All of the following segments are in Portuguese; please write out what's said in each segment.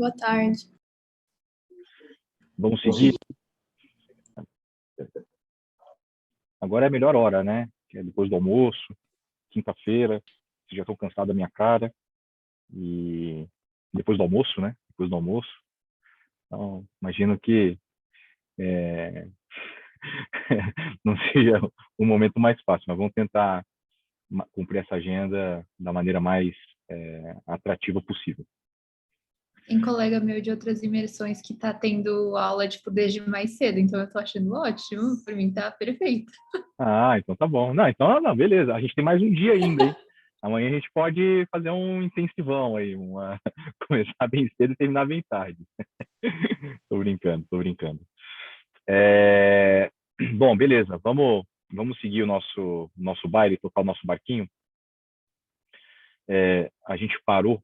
Boa tarde. Vamos seguir? Agora é a melhor hora, né? Que é depois do almoço, quinta-feira. Vocês já estão cansados da minha cara. E depois do almoço, né? Depois do almoço. Então, imagino que não seja o momento mais fácil, mas vamos tentar cumprir essa agenda da maneira mais atrativa possível. Tem colega meu de outras imersões que tá tendo aula, tipo, desde mais cedo, então eu tô achando ótimo. Pra mim tá perfeito. Ah, então tá bom. Não, então, não, beleza. A gente tem mais um dia ainda, hein? Amanhã a gente pode fazer um intensivão aí, começar bem cedo e terminar bem tarde. Tô brincando, tô brincando. Bom, beleza. Vamos seguir o nosso baile, tocar o nosso barquinho. A gente parou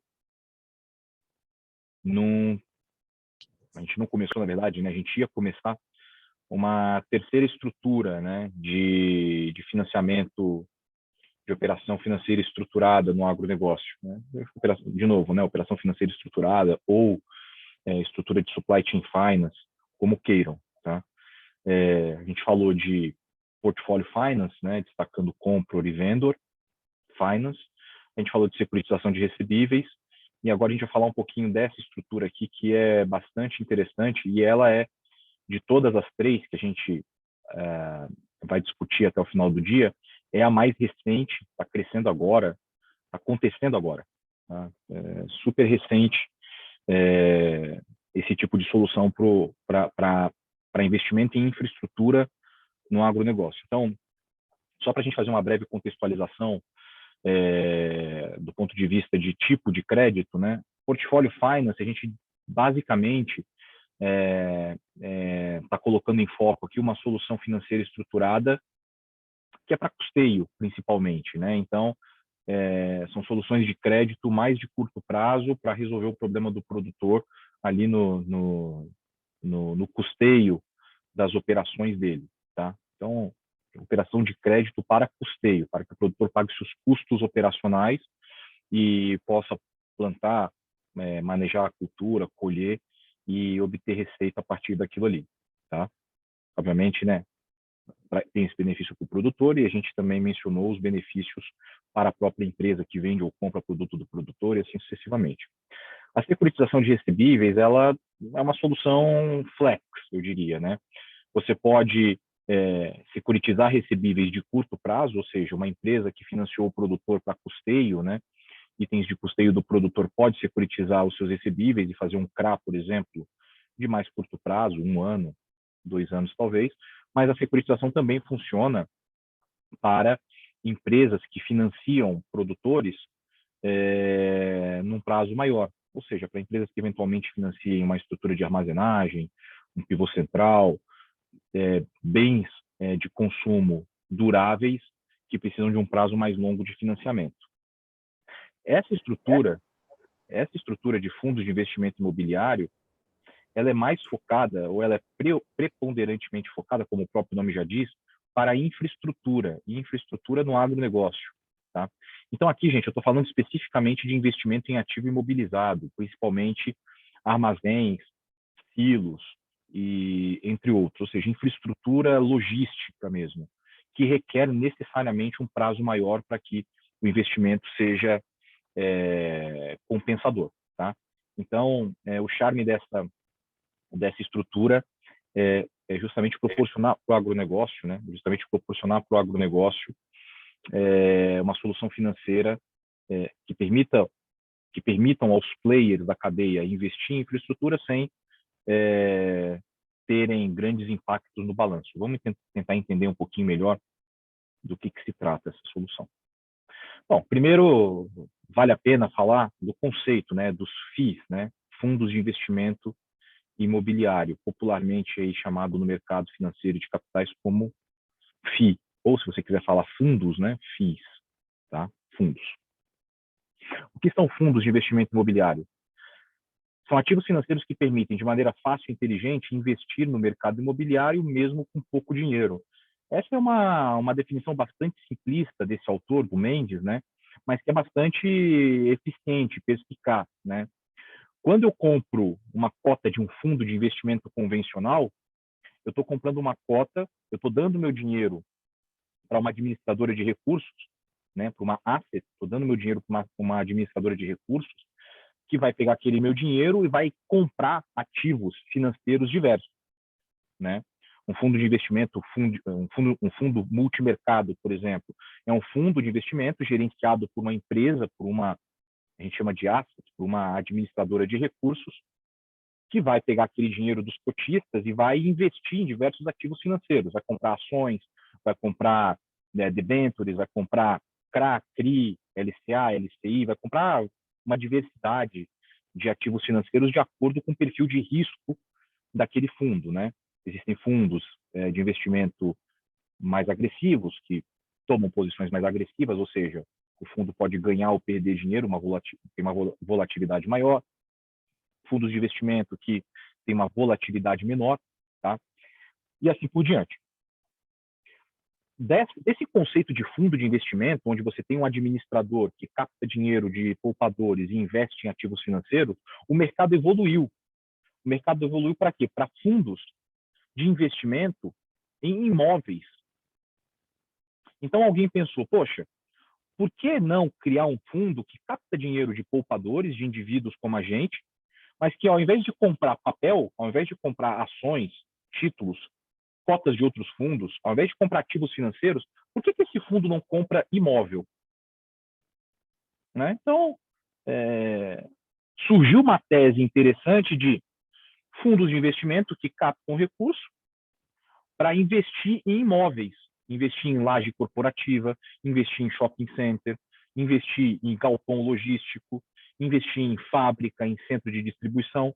a gente não começou, na verdade, né? A gente ia começar uma terceira estrutura, né, de financiamento, de operação financeira estruturada no agronegócio, né? De novo, né, operação financeira estruturada ou estrutura de supply chain finance, como queiram, tá? A gente falou de portfólio finance, né, destacando compra e vendor finance. A gente falou de securitização de recebíveis e agora a gente vai falar um pouquinho dessa estrutura aqui que é bastante interessante e ela é de todas as três que a gente vai discutir até o final do dia, é a mais recente, está crescendo agora, está acontecendo agora. Tá? Super recente esse tipo de solução para investimento em infraestrutura no agronegócio. Então, só para a gente fazer uma breve contextualização do ponto de vista de tipo de crédito, né? Portfólio Finance, a gente basicamente está colocando em foco aqui uma solução financeira estruturada que é para custeio, principalmente, né? Então, são soluções de crédito mais de curto prazo para resolver o problema do produtor ali no custeio das operações dele, tá? Então, operação de crédito para custeio, para que o produtor pague seus custos operacionais e possa plantar, manejar a cultura, colher e obter receita a partir daquilo ali, tá? Obviamente, né, tem esse benefício para o produtor e a gente também mencionou os benefícios para a própria empresa que vende ou compra produto do produtor e assim sucessivamente. A securitização de recebíveis, ela é uma solução flex, eu diria, né? Você pode securitizar recebíveis de curto prazo, ou seja, uma empresa que financiou o produtor para custeio, né? Itens de custeio do produtor pode securitizar os seus recebíveis e fazer um CRA, por exemplo, de mais curto prazo, 1 ano, 2 anos talvez, mas a securitização também funciona para empresas que financiam produtores num prazo maior, ou seja, para empresas que eventualmente financiem uma estrutura de armazenagem, um pivô central, bens de consumo duráveis que precisam de um prazo mais longo de financiamento. Essa estrutura de fundos de investimento imobiliário, ela é mais focada, ou ela é preponderantemente focada, como o próprio nome já diz, para a infraestrutura, e infraestrutura no agronegócio. Tá? Então, aqui, gente, eu estou falando especificamente de investimento em ativo imobilizado, principalmente armazéns, silos, e entre outros, ou seja, infraestrutura logística mesmo, que requer necessariamente um prazo maior para que o investimento seja compensador. Tá? Então, o charme dessa estrutura é justamente proporcionar para o agronegócio, né? Justamente proporcionar para o agronegócio uma solução financeira que permitam aos players da cadeia investir em infraestrutura sem terem grandes impactos no balanço. Vamos tentar entender um pouquinho melhor do que se trata essa solução. Bom, primeiro vale a pena falar do conceito, né, dos FIIs, né, fundos de investimento imobiliário, popularmente aí chamado no mercado financeiro de capitais como FII, ou se você quiser falar fundos, né, FIIs, tá? Fundos. O que são fundos de investimento imobiliário? São ativos financeiros que permitem, de maneira fácil e inteligente, investir no mercado imobiliário mesmo com pouco dinheiro. Essa é uma definição bastante simplista desse autor, do Mendes, né? Mas que é bastante eficiente, perspicaz, né? Quando eu compro uma cota de um fundo de investimento convencional, eu estou comprando uma cota, eu estou dando meu dinheiro para uma administradora de recursos, né, para uma asset, estou dando meu dinheiro para uma administradora de recursos, que vai pegar aquele meu dinheiro e vai comprar ativos financeiros diversos, né? Um fundo de investimento, um fundo multimercado, por exemplo, é um fundo de investimento gerenciado por uma empresa, a gente chama de asset, por uma administradora de recursos, que vai pegar aquele dinheiro dos cotistas e vai investir em diversos ativos financeiros, vai comprar ações, vai comprar, né, debêntures, vai comprar CRA, CRI, LCA, LCI, vai comprar uma diversidade de ativos financeiros de acordo com o perfil de risco daquele fundo, né? Existem fundos de investimento mais agressivos, que tomam posições mais agressivas, ou seja, o fundo pode ganhar ou perder dinheiro, tem uma volatilidade maior. Fundos de investimento que tem uma volatilidade menor, tá? E assim por diante. Desse conceito de fundo de investimento, onde você tem um administrador que capta dinheiro de poupadores e investe em ativos financeiros, o mercado evoluiu. O mercado evoluiu para quê? Para fundos de investimento em imóveis. Então alguém pensou, poxa, por que não criar um fundo que capta dinheiro de poupadores, de indivíduos como a gente, mas que ao invés de comprar papel, ao invés de comprar ações, títulos, cotas de outros fundos, ao invés de comprar ativos financeiros, por que esse fundo não compra imóvel? Né? Então, surgiu uma tese interessante de fundos de investimento que captam recurso para investir em imóveis, investir em laje corporativa, investir em shopping center, investir em galpão logístico, investir em fábrica, em centro de distribuição.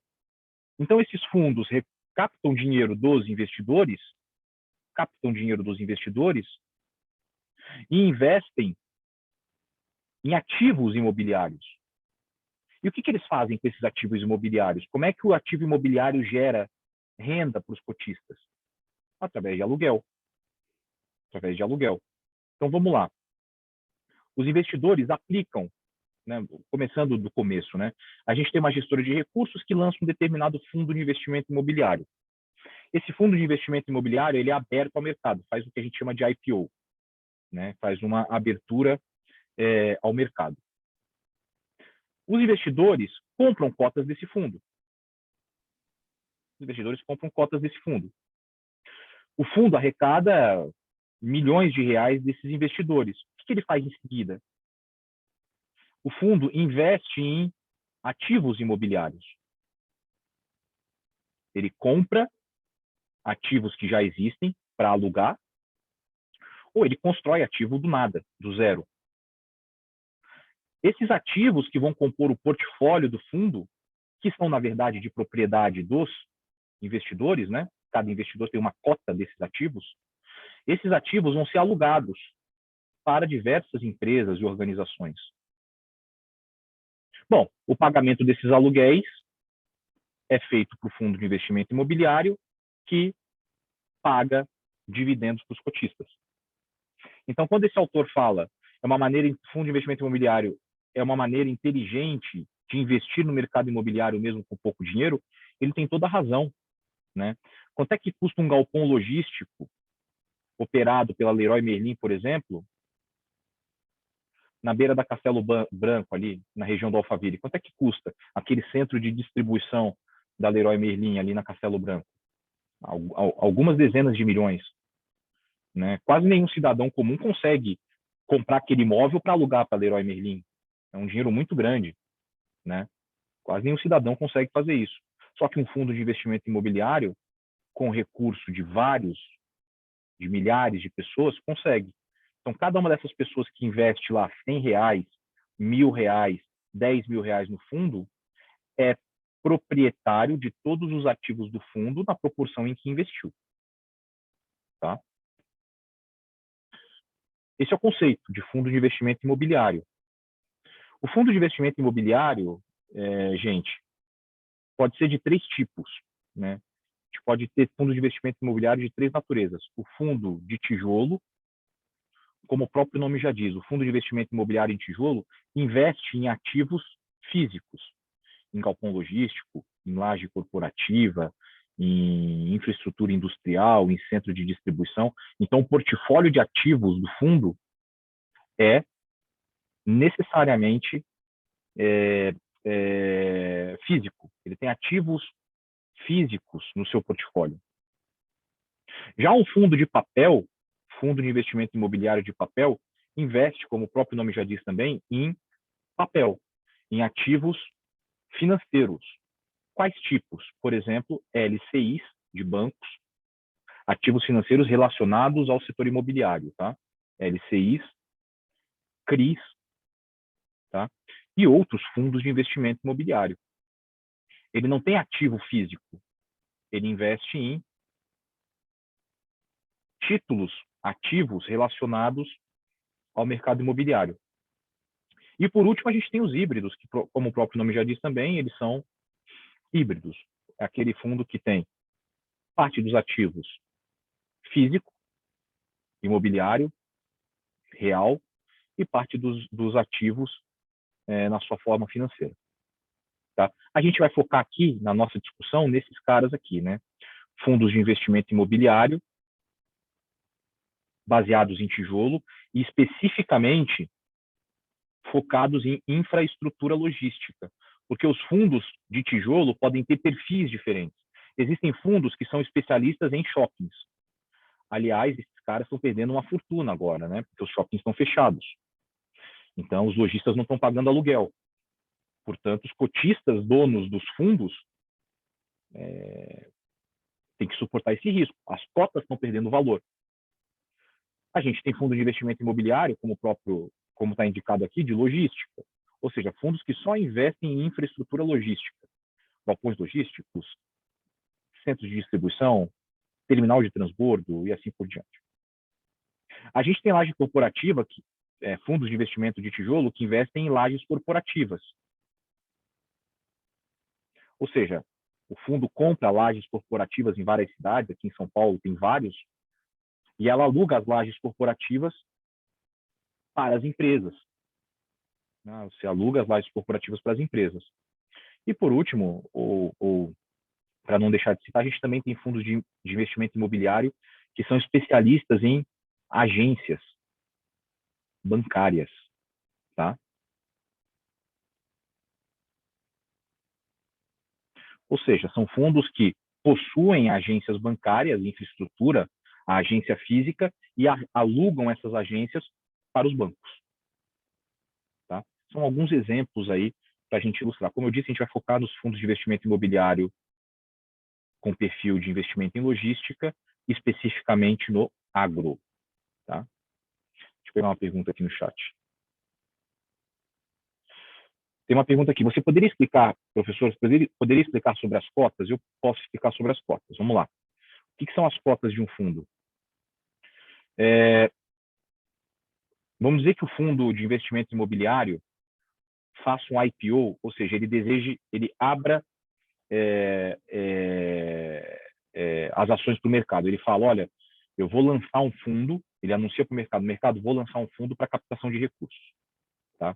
Então, esses fundos captam dinheiro dos investidores e investem em ativos imobiliários. E o que eles fazem com esses ativos imobiliários? Como é que o ativo imobiliário gera renda para os cotistas? Através de aluguel. Então, vamos lá. Os investidores aplicam, né, começando do começo, né? A gente tem uma gestora de recursos que lança um determinado fundo de investimento imobiliário. Esse fundo de investimento imobiliário ele é aberto ao mercado, faz o que a gente chama de IPO, né? Faz uma abertura ao mercado. Os investidores compram cotas desse fundo. O fundo arrecada milhões de reais desses investidores. O que ele faz em seguida? O fundo investe em ativos imobiliários. Ele compra ativos que já existem para alugar, ou ele constrói ativo do nada, do zero. Esses ativos que vão compor o portfólio do fundo, que são, na verdade, de propriedade dos investidores, né? Cada investidor tem uma cota desses ativos. Esses ativos vão ser alugados para diversas empresas e organizações. Bom, o pagamento desses aluguéis é feito para o fundo de investimento imobiliário, que paga dividendos para os cotistas. Então, quando esse autor fala fundo de investimento imobiliário é uma maneira inteligente de investir no mercado imobiliário mesmo com pouco dinheiro, ele tem toda a razão, né? Quanto é que custa um galpão logístico operado pela Leroy Merlin, por exemplo, na beira da Castelo Branco, ali na região do Alphaville? Quanto é que custa aquele centro de distribuição da Leroy Merlin ali na Castelo Branco? Algumas dezenas de milhões, né? Quase nenhum cidadão comum consegue comprar aquele imóvel para alugar para a Leroy Merlin. É um dinheiro muito grande, né? Quase nenhum cidadão consegue fazer isso. Só que um fundo de investimento imobiliário, com recurso de milhares de pessoas, consegue. Então, cada uma dessas pessoas que investe lá R$100, R$1.000, R$10.000 no fundo, é proprietário de todos os ativos do fundo na proporção em que investiu. Tá? Esse é o conceito de fundo de investimento imobiliário. O fundo de investimento imobiliário, gente, pode ser de 3 tipos, né? A gente pode ter fundo de investimento imobiliário de 3 naturezas. O fundo de tijolo, como o próprio nome já diz, o fundo de investimento imobiliário em tijolo investe em ativos físicos. em galpão logístico, em laje corporativa, em infraestrutura industrial, em centro de distribuição. Então, o portfólio de ativos do fundo é necessariamente físico. Ele tem ativos físicos no seu portfólio. Já um fundo de papel, fundo de investimento imobiliário de papel, investe, como o próprio nome já diz também, em papel, em ativos financeiros. Quais tipos? Por exemplo, LCIs de bancos, ativos financeiros relacionados ao setor imobiliário, tá? LCIs, CRIs, tá? E outros fundos de investimento imobiliário. Ele não tem ativo físico, ele investe em títulos ativos relacionados ao mercado imobiliário. E por último, a gente tem os híbridos, que, como o próprio nome já diz também, eles são híbridos. É aquele fundo que tem parte dos ativos físico, imobiliário, real, e parte dos ativos na sua forma financeira. Tá? A gente vai focar aqui, na nossa discussão, nesses caras aqui, né? Fundos de investimento imobiliário, baseados em tijolo, e especificamente focados em infraestrutura logística, porque os fundos de tijolo podem ter perfis diferentes. Existem fundos que são especialistas em shoppings. Aliás, esses caras estão perdendo uma fortuna agora, né? Porque os shoppings estão fechados. Então, os lojistas não estão pagando aluguel. Portanto, os cotistas, donos dos fundos, têm que suportar esse risco. As cotas estão perdendo valor. A gente tem fundo de investimento imobiliário, como está indicado aqui, de logística. Ou seja, fundos que só investem em infraestrutura logística. Galpões logísticos, centros de distribuição, terminal de transbordo e assim por diante. A gente tem laje corporativa, fundos de investimento de tijolo, que investem em lajes corporativas. Ou seja, o fundo compra lajes corporativas em várias cidades, aqui em São Paulo tem vários, e ela aluga as lajes corporativas para as empresas. Você aluga as lajes corporativas para as empresas. E, por último, para não deixar de citar, a gente também tem fundos de investimento imobiliário que são especialistas em agências bancárias, tá? Ou seja, são fundos que possuem agências bancárias, infraestrutura, a agência física, e alugam essas agências para os bancos. Tá? São alguns exemplos aí para a gente ilustrar. Como eu disse, a gente vai focar nos fundos de investimento imobiliário com perfil de investimento em logística, especificamente no agro. Tá? Deixa eu pegar uma pergunta aqui no chat. Tem uma pergunta aqui. Você poderia explicar, professor, poderia explicar sobre as cotas? Eu posso explicar sobre as cotas. Vamos lá. O que são as cotas de um fundo? Vamos dizer que o fundo de investimento imobiliário faça um IPO, ou seja, ele abra as ações para o mercado. Ele fala, olha, eu vou lançar um fundo, ele anuncia para o mercado, vou lançar um fundo para captação de recursos. Tá?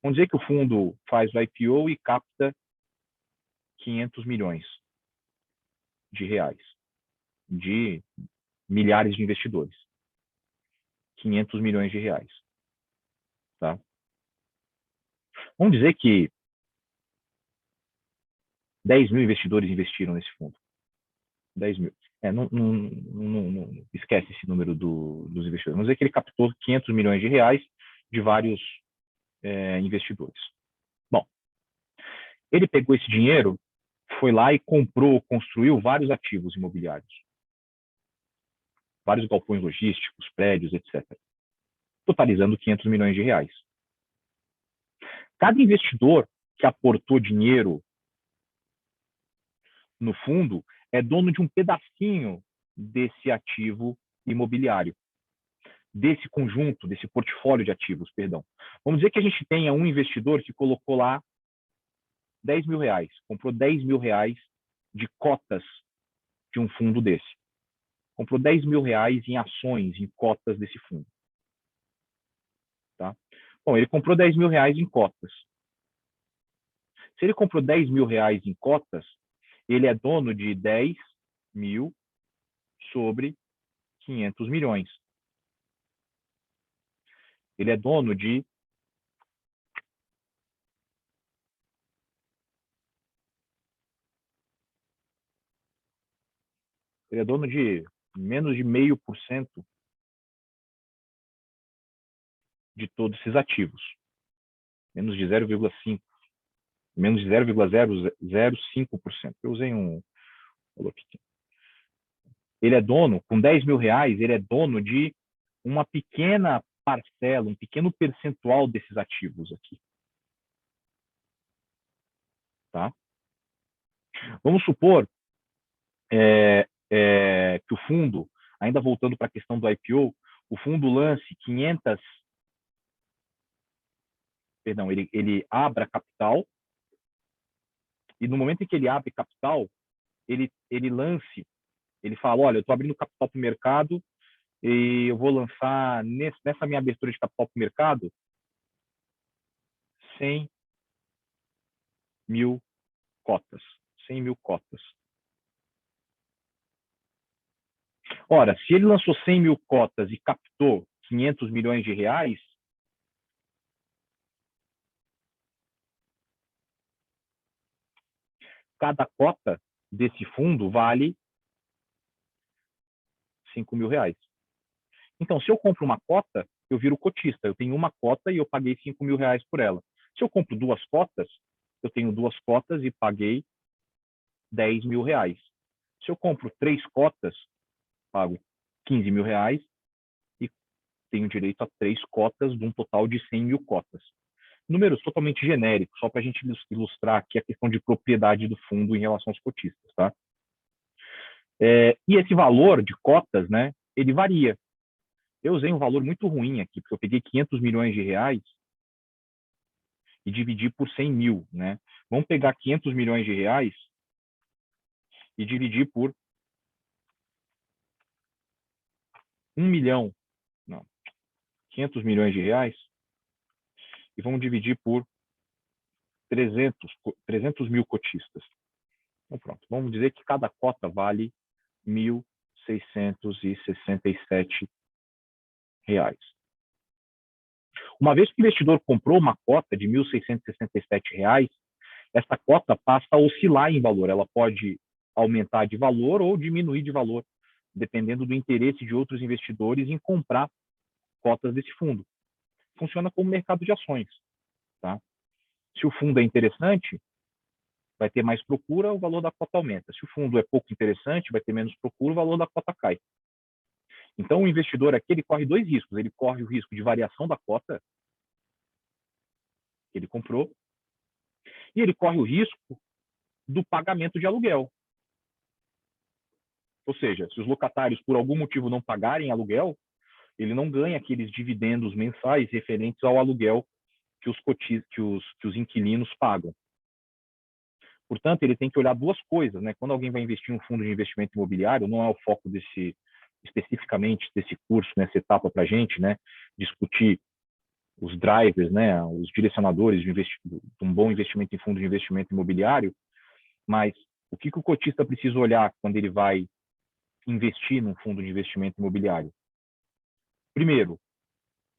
Vamos dizer que o fundo faz o IPO e capta 500 milhões de reais, de milhares de investidores. 500 milhões de reais. Tá? Vamos dizer que 10 mil investidores investiram nesse fundo. 10 mil. Não esquece esse número dos investidores. Vamos dizer que ele captou 500 milhões de reais de vários investidores. Bom, ele pegou esse dinheiro, foi lá e construiu vários ativos imobiliários. Vários galpões logísticos, prédios, etc. Totalizando 500 milhões de reais. Cada investidor que aportou dinheiro no fundo é dono de um pedacinho desse ativo imobiliário, desse conjunto, desse portfólio de ativos, perdão. Vamos dizer que a gente tenha um investidor que colocou lá 10 mil reais, comprou 10 mil reais de cotas de um fundo desse. Comprou 10 mil reais em ações, em cotas desse fundo. Tá? Bom, ele comprou 10 mil reais em cotas. Se ele comprou 10 mil reais em cotas, ele é dono de 10 mil sobre 500 milhões. Ele é dono de menos de 0,5% de todos esses ativos. Menos de 0,5%. Menos de 0,005%. Eu usei um valor pequeno. Ele é dono, com 10 mil reais, ele é dono de uma pequena parcela, um pequeno percentual desses ativos aqui. Tá? Vamos supor que o fundo, ainda voltando para a questão do IPO, o fundo lance 500, perdão, ele abra capital, e no momento em que ele abre capital, ele lance, ele fala, olha, eu estou abrindo capital para o mercado e eu vou lançar, nessa minha abertura de capital para o mercado, 100 mil cotas. 100 mil cotas. Ora, se ele lançou 100 mil cotas e captou 500 milhões de reais, cada cota desse fundo vale 5 mil reais. Então, se eu compro uma cota, eu viro cotista. Eu tenho uma cota e eu paguei 5 mil reais por ela. Se eu compro duas cotas, eu tenho duas cotas e paguei 10 mil reais. Se eu compro 3 cotas, pago 15 mil reais e tenho direito a 3 cotas de um total de 100 mil cotas. Números totalmente genéricos, só para a gente ilustrar aqui a questão de propriedade do fundo em relação aos cotistas. Tá? E esse valor de cotas, né, ele varia. Eu usei um valor muito ruim aqui, porque eu peguei 500 milhões de reais e dividi por 100 mil. Né? Vamos pegar 500 milhões de reais e dividir por 1 milhão, não, 500 milhões de reais, e vamos dividir por 300 mil cotistas. Então, pronto. Vamos dizer que cada cota vale R$ 1.667. Uma vez que o investidor comprou uma cota de R$ 1.667, essa cota passa a oscilar em valor. Ela pode aumentar de valor ou diminuir de valor, dependendo do interesse de outros investidores em comprar cotas desse fundo. Funciona como mercado de ações. Tá? Se o fundo é interessante, vai ter mais procura, o valor da cota aumenta. Se o fundo é pouco interessante, vai ter menos procura, o valor da cota cai. Então, o investidor aqui ele corre dois riscos. Ele corre o risco de variação da cota que ele comprou e ele corre o risco do pagamento de aluguel. Ou seja, se os locatários, por algum motivo, não pagarem aluguel, ele não ganha aqueles dividendos mensais referentes ao aluguel que os inquilinos pagam. Portanto, ele tem que olhar duas coisas. Né? Quando alguém vai investir em um fundo de investimento imobiliário, não é o foco especificamente desse curso, nessa etapa para a gente, né? Discutir os drivers, né? Os direcionadores de um bom investimento em fundo de investimento imobiliário, mas o que o cotista precisa olhar quando ele vai investir num fundo de investimento imobiliário? Primeiro,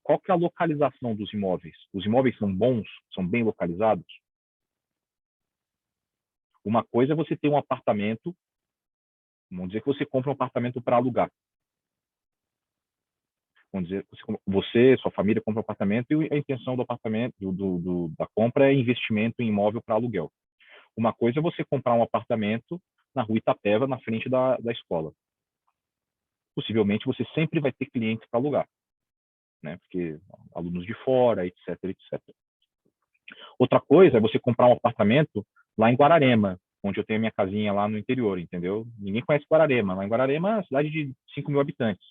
qual que é a localização dos imóveis? Os imóveis são bons? São bem localizados? Uma coisa é você ter um apartamento, vamos dizer que você compra um apartamento para alugar. Vamos dizer, você, sua família compra um apartamento e a intenção do apartamento, da compra é investimento em imóvel para aluguel. Uma coisa é você comprar um apartamento na rua Itapeva, na frente da escola. Possivelmente você sempre vai ter clientes para alugar, né? Porque alunos de fora, etc, etc. Outra coisa é você comprar um apartamento lá em Guararema, onde eu tenho minha casinha lá no interior, entendeu? Ninguém conhece Guararema. Lá em Guararema é uma cidade de 5 mil habitantes.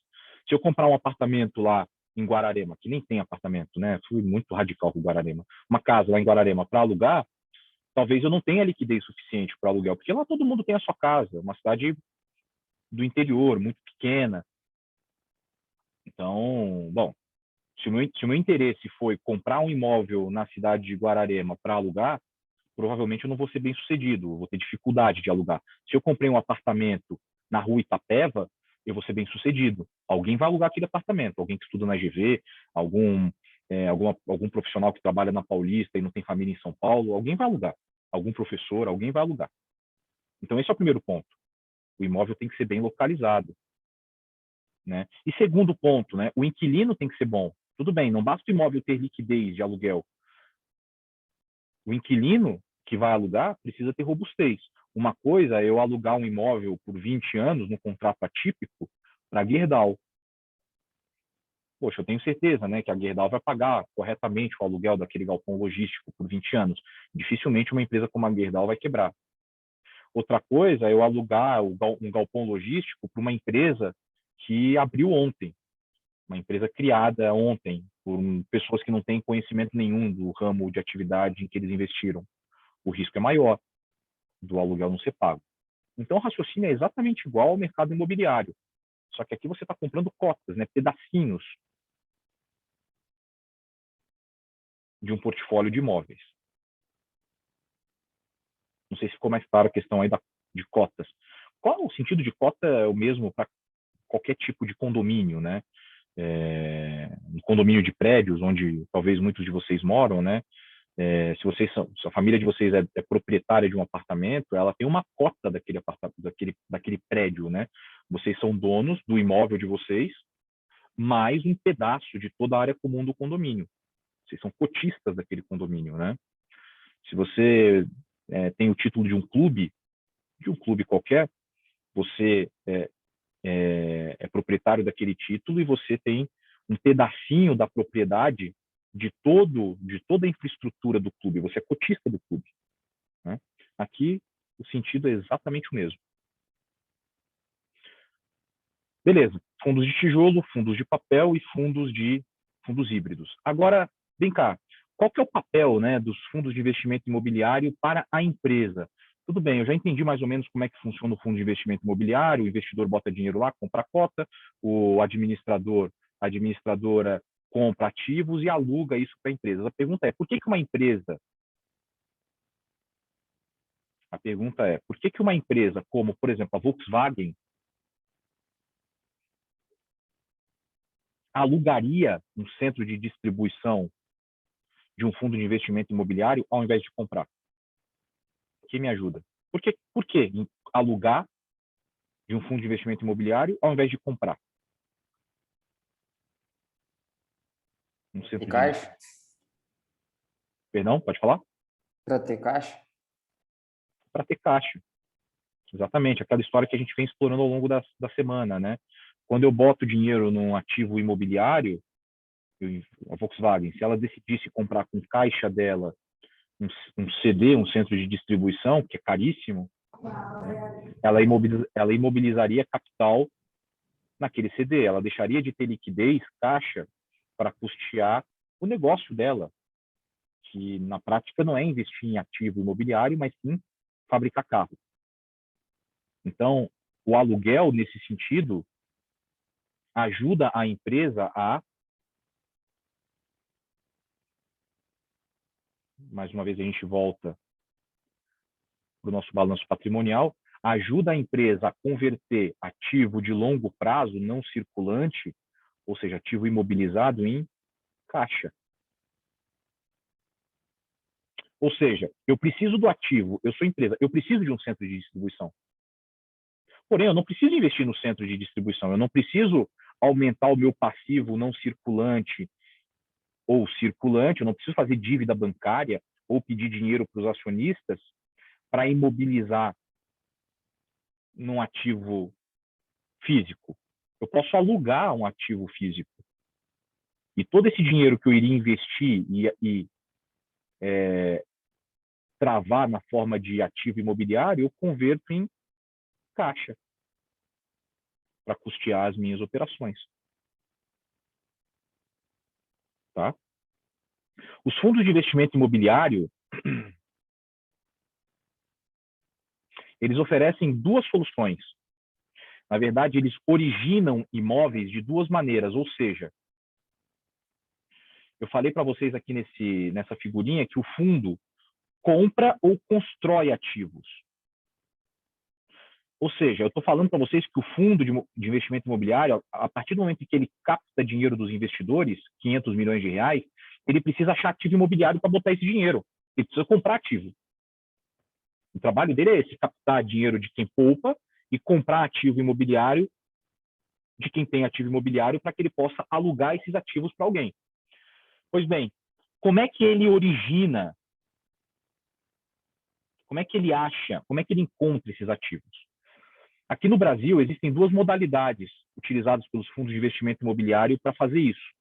Se eu comprar um apartamento lá em Guararema, que nem tem apartamento, né? Fui muito radical com Guararema. Uma casa lá em Guararema para alugar, talvez eu não tenha liquidez suficiente para aluguel, porque lá todo mundo tem a sua casa, uma cidade do interior, muito pequena. Então, bom, se o meu interesse foi comprar um imóvel na cidade de Guararema para alugar, provavelmente eu não vou ser bem sucedido, vou ter dificuldade de alugar. Se eu comprei um apartamento na rua Itapeva, eu vou ser bem sucedido. Alguém vai alugar aquele apartamento, alguém que estuda na GV, algum profissional que trabalha na Paulista e não tem família em São Paulo, alguém vai alugar. Algum professor, alguém vai alugar. Então, esse é o primeiro ponto. O imóvel tem que ser bem localizado. Né? E segundo ponto, né, o inquilino tem que ser bom. Tudo bem, não basta o imóvel ter liquidez de aluguel. O inquilino que vai alugar precisa ter robustez. Uma coisa é eu alugar um imóvel por 20 anos, no contrato atípico, para a Gerdau. Poxa, eu tenho certeza, né, que a Gerdau vai pagar corretamente o aluguel daquele galpão logístico por 20 anos. Dificilmente uma empresa como a Gerdau vai quebrar. Outra coisa é eu alugar um galpão logístico para uma empresa que abriu ontem, uma empresa criada ontem por pessoas que não têm conhecimento nenhum do ramo de atividade em que eles investiram. O risco é maior do aluguel não ser pago. Então, o raciocínio é exatamente igual ao mercado imobiliário. Só que aqui você está comprando cotas, né, pedacinhos de um portfólio de imóveis. Não sei se ficou mais clara a questão aí de cotas. Qual o sentido de cota? É o mesmo para qualquer tipo de condomínio, né? Um condomínio de prédios, onde talvez muitos de vocês moram, né? Se a família de vocês é proprietária de um apartamento, ela tem uma cota daquele prédio, né? Vocês são donos do imóvel de vocês, mais um pedaço de toda a área comum do condomínio. Vocês são cotistas daquele condomínio, né? Se você tem o título de um clube qualquer, você é proprietário daquele título e você tem um pedacinho da propriedade de toda a infraestrutura do clube. Você é cotista do clube. Né? Aqui, o sentido é exatamente o mesmo. Beleza. Fundos de tijolo, fundos de papel e fundos híbridos. Agora, vem cá. Qual que é o papel, né, dos fundos de investimento imobiliário para a empresa? Tudo bem, eu já entendi mais ou menos como é que funciona o fundo de investimento imobiliário. O investidor bota dinheiro lá, compra a cota, o administrador, a administradora compra ativos e aluga isso para a empresa. A pergunta é, por que uma empresa como, por exemplo, a Volkswagen, alugaria um centro de distribuição de um fundo de investimento imobiliário ao invés de comprar? Quem me ajuda? Por que alugar de um fundo de investimento imobiliário ao invés de comprar um centro E caixa? Perdão, pode falar? Para ter caixa? Para ter caixa. Exatamente, aquela história que a gente vem explorando ao longo da semana, né? Quando eu boto dinheiro num ativo imobiliário, a Volkswagen, se ela decidisse comprar com caixa dela um CD, um centro de distribuição, que é caríssimo, né? Ela imobilizaria capital naquele CD, ela deixaria de ter liquidez, caixa, para custear o negócio dela, que na prática não é investir em ativo imobiliário, mas sim fabricar carro. Então, o aluguel, nesse sentido, ajuda a empresa mais uma vez a gente volta para o nosso balanço patrimonial, ajuda a empresa a converter ativo de longo prazo, não circulante, ou seja, ativo imobilizado, em caixa. Ou seja, eu preciso do ativo, eu sou empresa, eu preciso de um centro de distribuição. Porém, eu não preciso investir no centro de distribuição, eu não preciso aumentar o meu passivo não circulante ou circulante, eu não preciso fazer dívida bancária ou pedir dinheiro para os acionistas para imobilizar num ativo físico. Eu posso alugar um ativo físico. E todo esse dinheiro que eu iria investir e travar na forma de ativo imobiliário, eu converto em caixa para custear as minhas operações. Tá? Os fundos de investimento imobiliário, eles oferecem duas soluções. Na verdade, eles originam imóveis de duas maneiras, ou seja, eu falei para vocês aqui nessa figurinha que o fundo compra ou constrói ativos. Ou seja, eu estou falando para vocês que o fundo de investimento imobiliário, a partir do momento em que ele capta dinheiro dos investidores, 500 milhões de reais, ele precisa achar ativo imobiliário para botar esse dinheiro. Ele precisa comprar ativo. O trabalho dele é esse, captar dinheiro de quem poupa e comprar ativo imobiliário de quem tem ativo imobiliário para que ele possa alugar esses ativos para alguém. Pois bem, como é que ele origina? Como é que ele acha? Como é que ele encontra esses ativos? Aqui no Brasil, existem duas modalidades utilizadas pelos fundos de investimento imobiliário para fazer isso.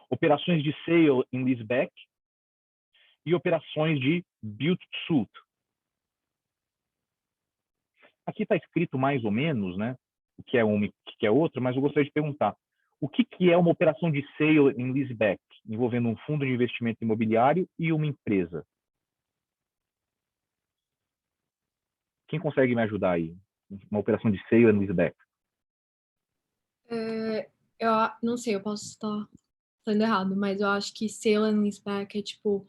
Operações de sale and leaseback e operações de build-to-suit. Aqui está escrito mais ou menos, né, o que é um e o que é outro, mas eu gostaria de perguntar, o que é uma operação de sale and leaseback, envolvendo um fundo de investimento imobiliário e uma empresa? Quem consegue me ajudar aí? Uma operação de sale and leaseback. Eu não sei, eu posso estar falando errado, mas eu acho que sale and leaseback é tipo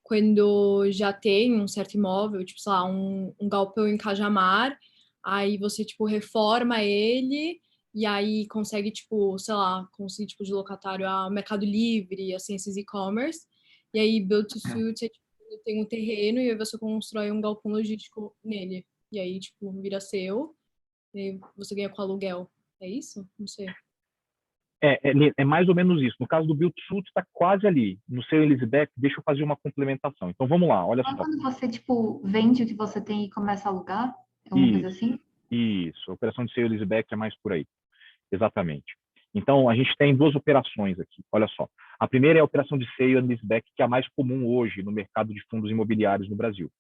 quando já tem um certo imóvel, tipo, sei lá, um galpão em Cajamar, aí você, tipo, reforma ele e aí consegue, tipo, sei lá, conseguir, tipo, de locatário a Mercado Livre, assim, esses e-commerce, e aí build to suit é, tipo, tem um terreno e aí você constrói um galpão logístico nele, e aí, tipo, vira seu, e aí você ganha com aluguel. É isso? Não sei. É mais ou menos isso. No caso do build to suit, está quase ali. No seu leaseback, deixa eu fazer uma complementação. Então, vamos lá, olha Só só. quando você, tipo, vende o que você tem e começa a alugar? É uma coisa Isso, assim? isso. A operação de sale leaseback é mais por aí. Exatamente. Então, a gente tem duas operações aqui. Olha só. A primeira é a operação de sale and leaseback, que é a mais comum hoje no mercado de fundos imobiliários no Brasil.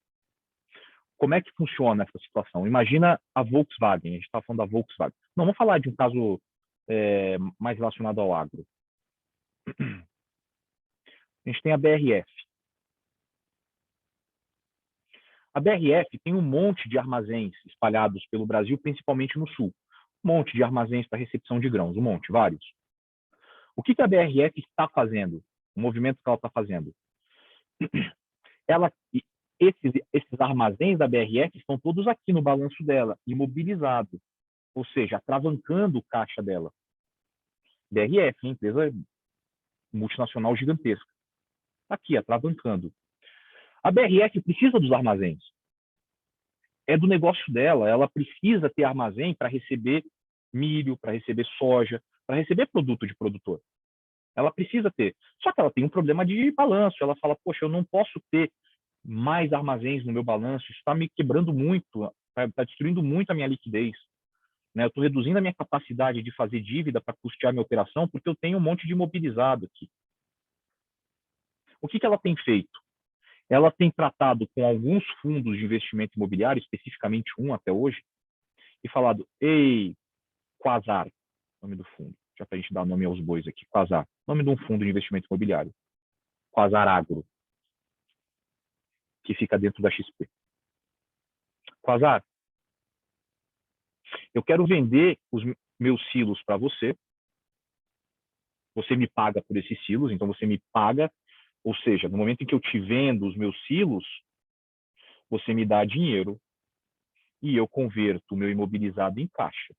Como é que funciona essa situação? Imagina a Volkswagen. A gente está falando da Volkswagen. Não, vamos falar de um caso mais relacionado ao agro. A gente tem a BRF. A BRF tem um monte de armazéns espalhados pelo Brasil, principalmente no sul. Um monte de armazéns para recepção de grãos, um monte, vários. O que a BRF está fazendo? O movimento que ela está fazendo? Ela, esses armazéns da BRF estão todos aqui no balanço dela, imobilizados, ou seja, atravancando o caixa dela. BRF, empresa multinacional gigantesca. Está aqui, atravancando. A BRF precisa dos armazéns. É do negócio dela, ela precisa ter armazém para receber milho, para receber soja, para receber produto de produtor. Ela precisa ter. Só que ela tem um problema de balanço. Ela fala, poxa, eu não posso ter mais armazéns no meu balanço, isso está me quebrando muito, está destruindo muito a minha liquidez. Né? Eu estou reduzindo a minha capacidade de fazer dívida para custear minha operação porque eu tenho um monte de imobilizado aqui. O que ela tem feito? Ela tem tratado com alguns fundos de investimento imobiliário, especificamente um até hoje, e falado, ei, Quasar, nome do fundo, já para a gente dar nome aos bois aqui, Quasar, nome de um fundo de investimento imobiliário, Quasar Agro, que fica dentro da XP. Quasar, eu quero vender os meus silos para você, você me paga por esses silos, então você me paga, ou seja, no momento em que eu te vendo os meus silos, você me dá dinheiro e eu converto o meu imobilizado em caixa.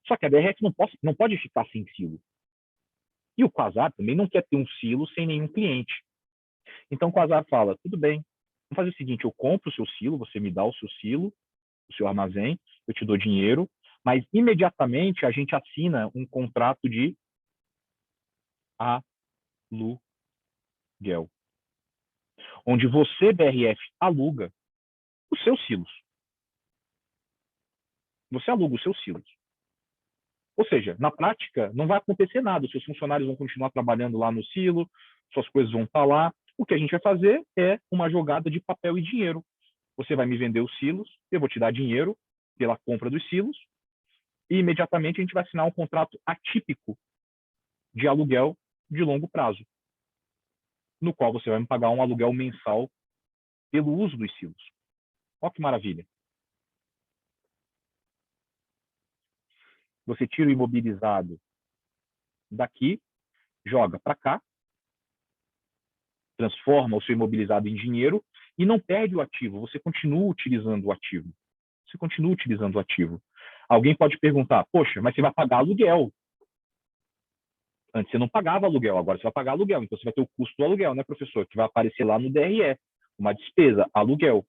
Só que a BRF não pode ficar sem silo. E o Quasar também não quer ter um silo sem nenhum cliente. Então o Quasar fala, tudo bem, vamos fazer o seguinte, eu compro o seu silo, você me dá o seu silo, o seu armazém, eu te dou dinheiro, mas imediatamente a gente assina um contrato de aluguel, onde você, BRF, aluga os seus silos. Você aluga os seus silos. Ou seja, na prática, não vai acontecer nada. Os seus funcionários vão continuar trabalhando lá no silo, suas coisas vão estar lá. O que a gente vai fazer é uma jogada de papel e dinheiro. Você vai me vender os silos, eu vou te dar dinheiro pela compra dos silos, e imediatamente a gente vai assinar um contrato atípico de aluguel de longo prazo, no qual você vai me pagar um aluguel mensal pelo uso dos silos. Olha que maravilha. Você tira o imobilizado daqui, joga para cá, transforma o seu imobilizado em dinheiro e não perde o ativo, você continua utilizando o ativo. Você continua utilizando o ativo. Alguém pode perguntar, poxa, mas você vai pagar aluguel. Antes você não pagava aluguel, agora você vai pagar aluguel. Então você vai ter o custo do aluguel, né, professor? Que vai aparecer lá no DRE, uma despesa, aluguel.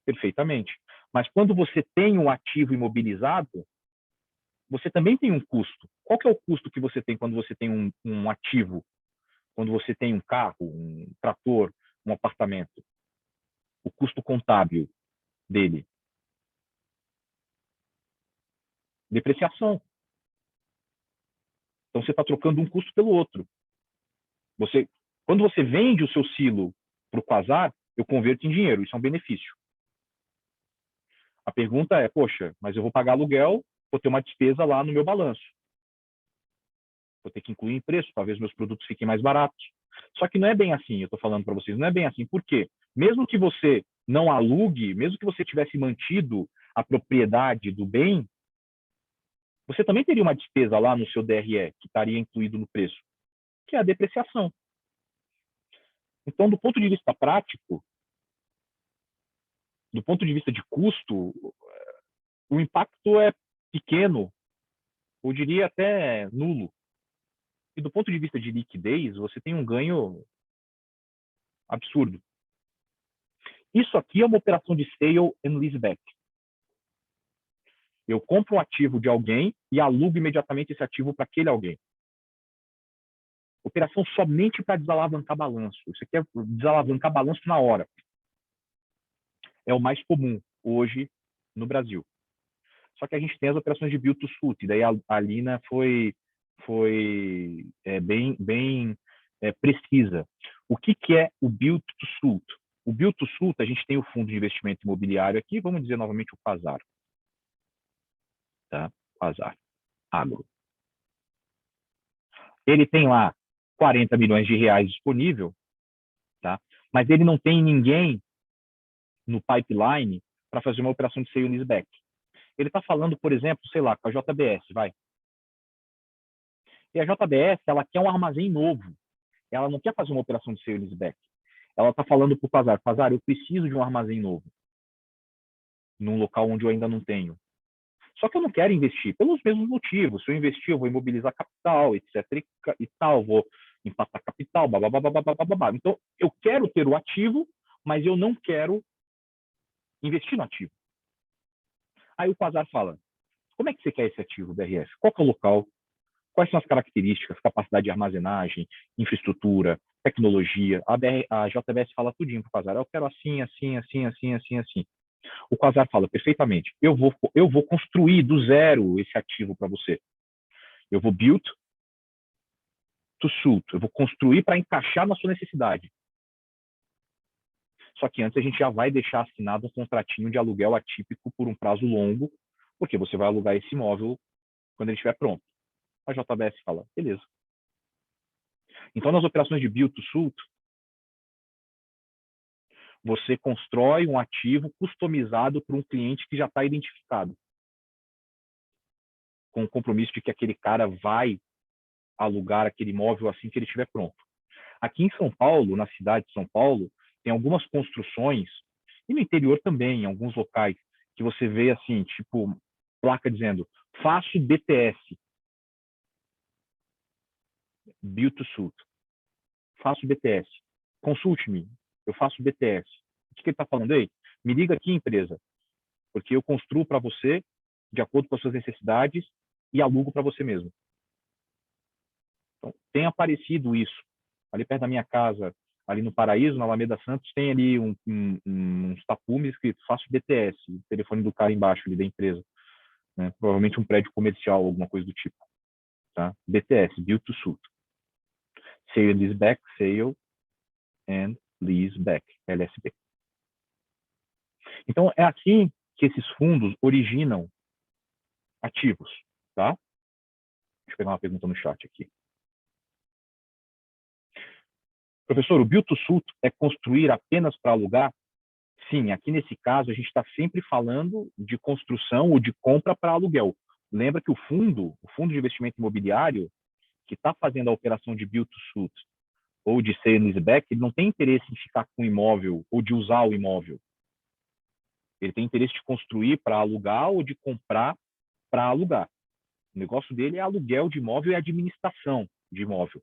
Perfeitamente. Mas quando você tem um ativo imobilizado, você também tem um custo. Qual que é o custo que você tem quando você tem um ativo? Quando você tem um carro, um trator, um apartamento? O custo contábil dele. Depreciação. Então você está trocando um custo pelo outro. Quando você vende o seu silo para o Quasar, eu converto em dinheiro. Isso é um benefício. A pergunta é, poxa, mas eu vou pagar aluguel, vou ter uma despesa lá no meu balanço. Vou ter que incluir em preço, talvez meus produtos fiquem mais baratos. Só que não é bem assim, eu estou falando para vocês, não é bem assim. Por quê? Mesmo que você não alugue, mesmo que você tivesse mantido a propriedade do bem, você também teria uma despesa lá no seu DRE, que estaria incluído no preço, que é a depreciação. Então, do ponto de vista prático, do ponto de vista de custo, o impacto é pequeno, eu diria até nulo. E do ponto de vista de liquidez, você tem um ganho absurdo. Isso aqui é uma operação de sale and leaseback. Eu compro um ativo de alguém e alugo imediatamente esse ativo para aquele alguém. Operação somente para desalavancar balanço. Isso aqui é desalavancar balanço na hora. É o mais comum hoje no Brasil. Só que a gente tem as operações de build to suit. Daí a Lina foi bem precisa. O que é o build to suit? O build to suit, a gente tem o fundo de investimento imobiliário aqui, vamos dizer novamente o Quasar. Tá? Quasar. Agro. Ele tem lá 40 milhões de reais disponível, tá? Mas ele não tem ninguém no pipeline para fazer uma operação de sale and leaseback. Ele está falando, por exemplo, sei lá, com a JBS, vai. E a JBS, ela quer um armazém novo. Ela não quer fazer uma operação de sale and leaseback. Ela está falando para o Quasar, Quasar, eu preciso de um armazém novo, num local onde eu ainda não tenho. Só que eu não quero investir, pelos mesmos motivos. Se eu investir, eu vou imobilizar capital, etc. e tal, vou empatar capital, babá. Então, eu quero ter o ativo, mas eu não quero investir no ativo. Aí o Quasar fala, como é que você quer esse ativo, BRF? Qual que é o local? Quais são as características, capacidade de armazenagem, infraestrutura, tecnologia? A JBS fala tudinho para o Quasar. Eu quero assim, assim, assim, assim, assim, assim. O Quasar fala, perfeitamente, eu vou construir do zero esse ativo para você. Eu vou build to suit, eu vou construir para encaixar na sua necessidade. Só que antes a gente já vai deixar assinado um contratinho de aluguel atípico por um prazo longo, porque você vai alugar esse imóvel quando ele estiver pronto. A JBS fala, beleza. Então, nas operações de build to suit, você constrói um ativo customizado para um cliente que já está identificado, com o compromisso de que aquele cara vai alugar aquele imóvel assim que ele estiver pronto. Aqui em São Paulo, na cidade de São Paulo, tem algumas construções, e no interior também, em alguns locais, que você vê assim, tipo, placa dizendo, faço BTS, Build to Suit, faço BTS, consulte-me, eu faço BTS. O que ele está falando aí? Me liga aqui, empresa, porque eu construo para você de acordo com as suas necessidades e alugo para você mesmo. Então, tem aparecido isso. Ali perto da minha casa, ali no Paraíso, na Alameda Santos, tem ali uns tapumes escrito faço BTS, o telefone do cara embaixo ali da empresa. Né? Provavelmente um prédio comercial, alguma coisa do tipo. Tá? BTS, Build to Suit. Sale and Leaseback, Sale and Leaseback, LSB. Então, é assim que esses fundos originam ativos. Tá? Deixa eu pegar uma pergunta no chat aqui. Professor, o Build to Suit é construir apenas para alugar? Sim, aqui nesse caso a gente está sempre falando de construção ou de compra para aluguel. Lembra que o fundo de investimento imobiliário, que está fazendo a operação de Build to Suit ou de sale and leaseback, ele não tem interesse em ficar com o imóvel ou de usar o imóvel. Ele tem interesse de construir para alugar ou de comprar para alugar. O negócio dele é aluguel de imóvel e administração de imóvel.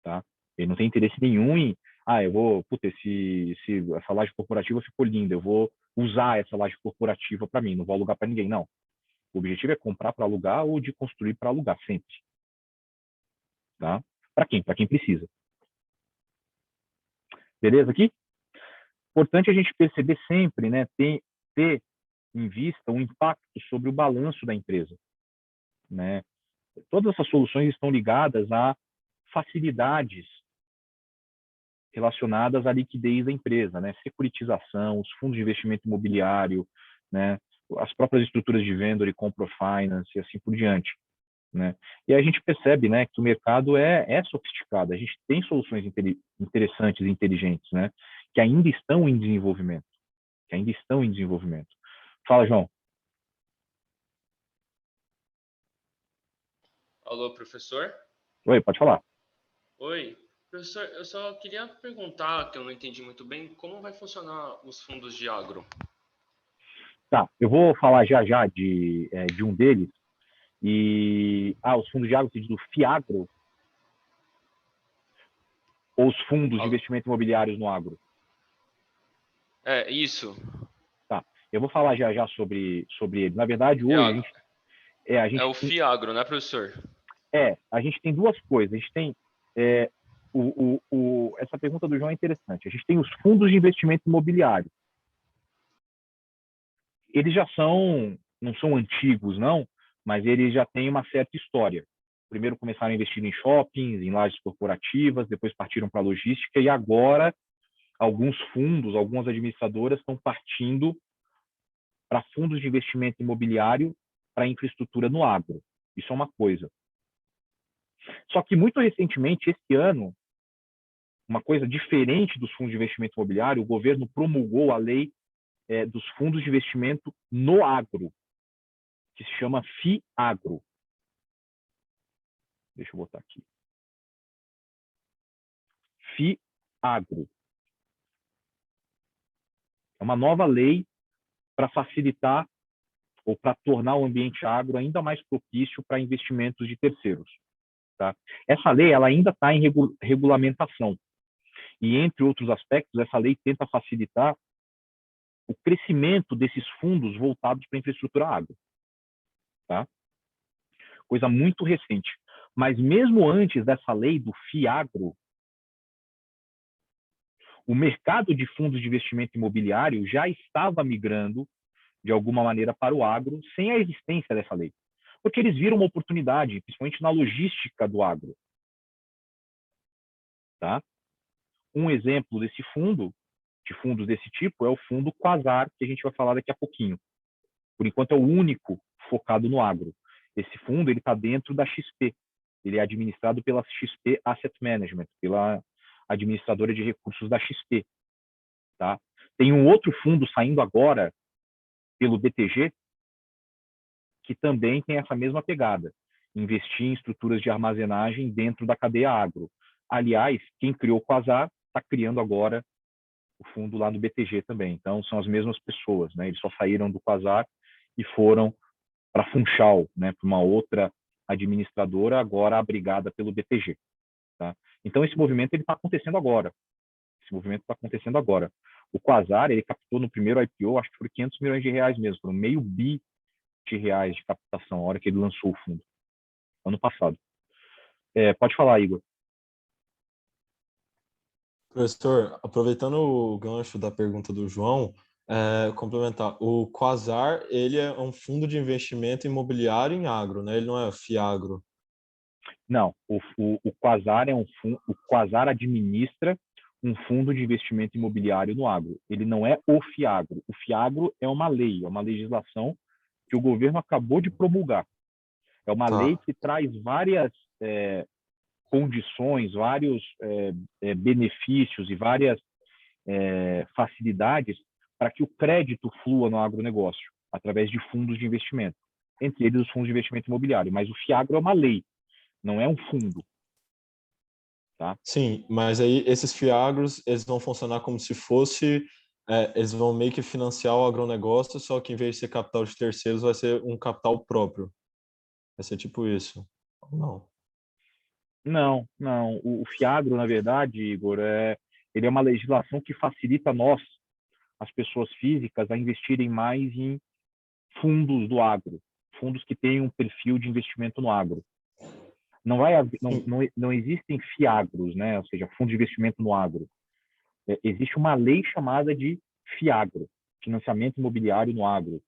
Tá? Ele não tem interesse nenhum em, eu vou, se essa laje corporativa ficou linda, eu vou usar essa laje corporativa para mim, não vou alugar para ninguém, não. O objetivo é comprar para alugar ou de construir para alugar, sempre. Tá? Para quem? Para quem precisa. Beleza aqui? Importante a gente perceber sempre, né, ter em vista o impacto sobre o balanço da empresa. Né? Todas essas soluções estão ligadas a facilidades relacionadas à liquidez da empresa, né? Securitização, os fundos de investimento imobiliário, né? As próprias estruturas de vendor e compra finance e assim por diante. Né? E a gente percebe, né, que o mercado é sofisticado, a gente tem soluções interessantes e inteligentes, né, que ainda estão em desenvolvimento, Fala, João. Alô, professor? Oi, pode falar. Oi, professor, eu só queria perguntar, que eu não entendi muito bem, como vai funcionar os fundos de agro? Tá, eu vou falar já de um deles. Os fundos de agro, você diz do FIAGRO, ou os fundos de investimento imobiliários no agro? É, isso. Tá, eu vou falar já sobre ele. Na verdade, hoje, É o FIAGRO, né, professor? A gente tem duas coisas. A gente tem essa pergunta do João é interessante. A gente tem os fundos de investimento imobiliário. Eles já não são antigos, não, mas eles já têm uma certa história. Primeiro começaram a investir em shoppings, em lajes corporativas, depois partiram para a logística e agora alguns fundos, algumas administradoras estão partindo para fundos de investimento imobiliário para infraestrutura no agro. Isso é uma coisa. Só que muito recentemente, esse ano, uma coisa diferente dos fundos de investimento imobiliário, o governo promulgou a lei dos fundos de investimento no agro, que se chama FIAGRO. Deixa eu botar aqui. FIAGRO. É uma nova lei para facilitar ou para tornar o ambiente agro ainda mais propício para investimentos de terceiros. Tá? Essa lei ela ainda está em regulamentação. E, entre outros aspectos, essa lei tenta facilitar o crescimento desses fundos voltados para a infraestrutura agro. Tá? Coisa muito recente. Mas mesmo antes dessa lei do FIAGRO, o mercado de fundos de investimento imobiliário já estava migrando, de alguma maneira, para o agro, sem a existência dessa lei. Porque eles viram uma oportunidade, principalmente na logística do agro. Tá? Um exemplo desse fundo, de fundos desse tipo, é o fundo Quasar, que a gente vai falar daqui a pouquinho. Por enquanto, é o único focado no agro. Esse fundo está dentro da XP. Ele é administrado pela XP Asset Management, pela administradora de recursos da XP. Tá? Tem um outro fundo saindo agora pelo BTG, que também tem essa mesma pegada, investir em estruturas de armazenagem dentro da cadeia agro. Aliás, quem criou o Quasar está criando agora o fundo lá do BTG também. Então, são as mesmas pessoas, né? Eles só saíram do Quasar e foram para a Funchal, né? Para uma outra administradora, agora abrigada pelo BTG. Tá? Então, esse movimento está acontecendo agora. O Quasar, ele captou no primeiro IPO, acho que foi 500 milhões de reais mesmo, foram R$500 bilhões de captação, a hora que ele lançou o fundo, ano passado. Pode falar, Igor. Professor, aproveitando o gancho da pergunta do João, complementar, o Quasar, ele é um fundo de investimento imobiliário em agro, né? Ele não é FIAGRO. Não, o Quasar é um fundo, o Quasar administra um fundo de investimento imobiliário no agro. Ele não é o FIAGRO. O FIAGRO é uma lei, é uma legislação que o governo acabou de promulgar. É uma lei que traz várias condições, vários benefícios e várias facilidades para que o crédito flua no agronegócio, através de fundos de investimento, entre eles os fundos de investimento imobiliário. Mas o FIAGRO é uma lei, não é um fundo. tá? Sim, mas aí esses fiagros, eles vão funcionar como se fosse, eles vão meio que financiar o agronegócio, só que em vez de ser capital de terceiros, vai ser um capital próprio. Vai ser tipo isso. Ou não? Não, não. O FIAGRO, na verdade, Igor, ele é uma legislação que facilita nós, as pessoas físicas, a investirem mais em fundos do agro, fundos que tenham um perfil de investimento no agro. Não vai haver, Sim. não existem FIAGROS, né? Ou seja, fundo de investimento no agro. Existe uma lei chamada de FIAGRO, Financiamento Imobiliário no Agro.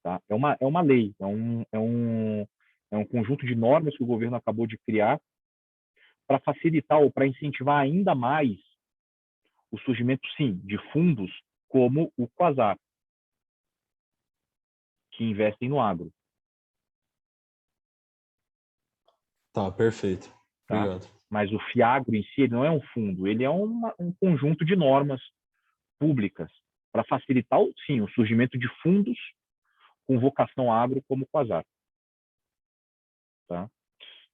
Tá? É uma lei, é um conjunto de normas que o governo acabou de criar para facilitar ou para incentivar ainda mais o surgimento, sim, de fundos como o Quasar, que investem no agro. Tá, perfeito. Tá? Obrigado. Mas o FIAGRO em si ele não é um fundo, ele é um conjunto de normas públicas para facilitar, sim, o surgimento de fundos com vocação agro como o Quasar. Tá?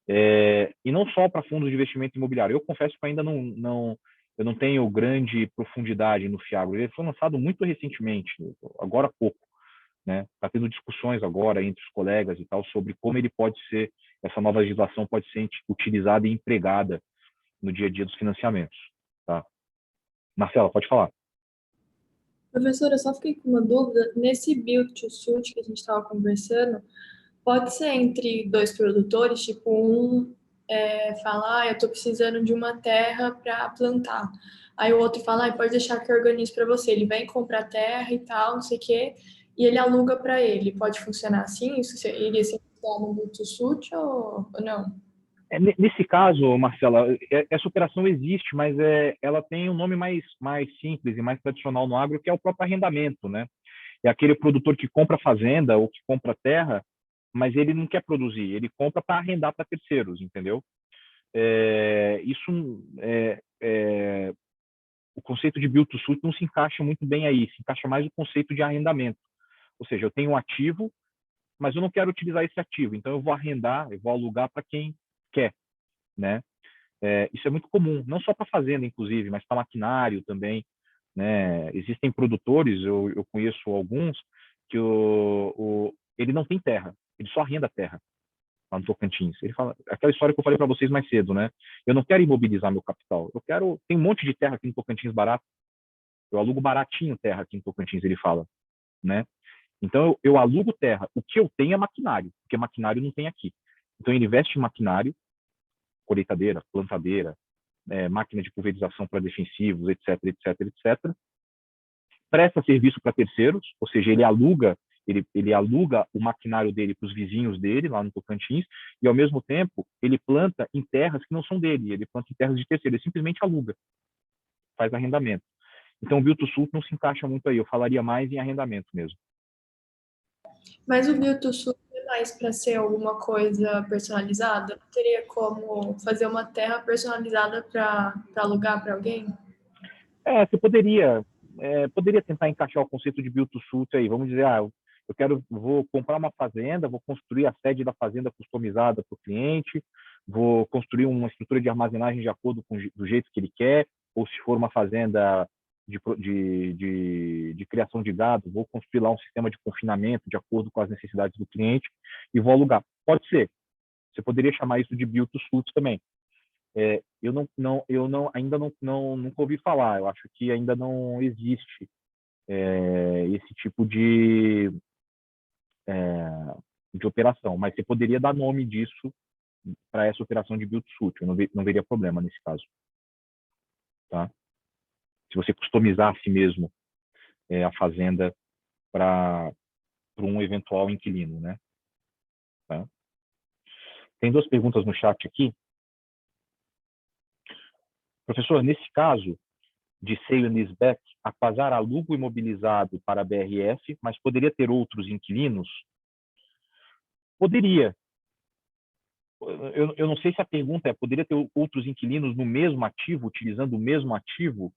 E não só para fundos de investimento imobiliário. Eu confesso que ainda eu não tenho grande profundidade no FIAGRO. Ele foi lançado muito recentemente, agora há pouco. Né? Está tendo discussões agora entre os colegas e tal sobre como ele pode ser, essa nova legislação pode ser utilizada e empregada no dia a dia dos financiamentos. Tá? Marcela, pode falar. Professor, eu só fiquei com uma dúvida. Nesse build to suit que a gente estava conversando, pode ser entre dois produtores, tipo um fala, eu estou precisando de uma terra para plantar. Aí o outro fala, pode deixar que eu organizo para você. Ele vem comprar terra e tal, não sei o quê, e ele aluga para ele. Pode funcionar assim? Isso iria se funcionar no build to suit ou não? Nesse caso, Marcela, essa operação existe, mas ela tem um nome mais simples e mais tradicional no agro, que é o próprio arrendamento, né? É aquele produtor que compra fazenda ou que compra terra, mas ele não quer produzir, ele compra para arrendar para terceiros, entendeu? O conceito de build to suit não se encaixa muito bem aí, se encaixa mais o conceito de arrendamento. Ou seja, eu tenho um ativo, mas eu não quero utilizar esse ativo, então eu vou arrendar, eu vou alugar para quem quer, né? Isso é muito comum, não só para fazenda, inclusive, mas para maquinário também, né? Existem produtores, eu conheço alguns, que ele não tem terra, ele só arrenda terra lá no Tocantins. Ele fala, aquela história que eu falei para vocês mais cedo, né? Eu não quero imobilizar meu capital, tem um monte de terra aqui no Tocantins barato, eu alugo baratinho terra aqui no Tocantins, ele fala, né? Então eu alugo terra, o que eu tenho é maquinário, porque maquinário não tem aqui. Então ele investe em maquinário, colheitadeira, plantadeira, máquina de pulverização para defensivos, etc, etc, etc. Presta serviço para terceiros, ou seja, ele aluga o maquinário dele para os vizinhos dele, lá no Tocantins, e ao mesmo tempo ele planta em terras que não são dele, ele planta em terras de terceiro, ele simplesmente aluga, faz arrendamento. Então o Build to Suit não se encaixa muito aí, eu falaria mais em arrendamento mesmo. Mas o build to suit é mais para ser alguma coisa personalizada? Não teria como fazer uma terra personalizada para alugar para alguém? Você poderia tentar encaixar o conceito de Build to Suit aí, vamos dizer, vou comprar uma fazenda, vou construir a sede da fazenda customizada para o cliente, vou construir uma estrutura de armazenagem de acordo com do jeito que ele quer, ou se for uma fazenda de criação de gado, vou construir lá um sistema de confinamento de acordo com as necessidades do cliente e vou alugar. Pode ser. Você poderia chamar isso de Build to Suit também. Ainda nunca ouvi falar. Eu acho que ainda não existe esse tipo de operação, mas você poderia dar nome disso para essa operação de build to suit. Eu não veria problema nesse caso, tá? Se você customizar a si mesmo a fazenda para um eventual inquilino, né? Tá? Tem duas perguntas no chat aqui. Professor, nesse caso de sale and leaseback, a Quasar aluga o imobilizado para a BRF, mas poderia ter outros inquilinos? Poderia. Eu não sei se a pergunta poderia ter outros inquilinos no mesmo ativo, utilizando o mesmo ativo?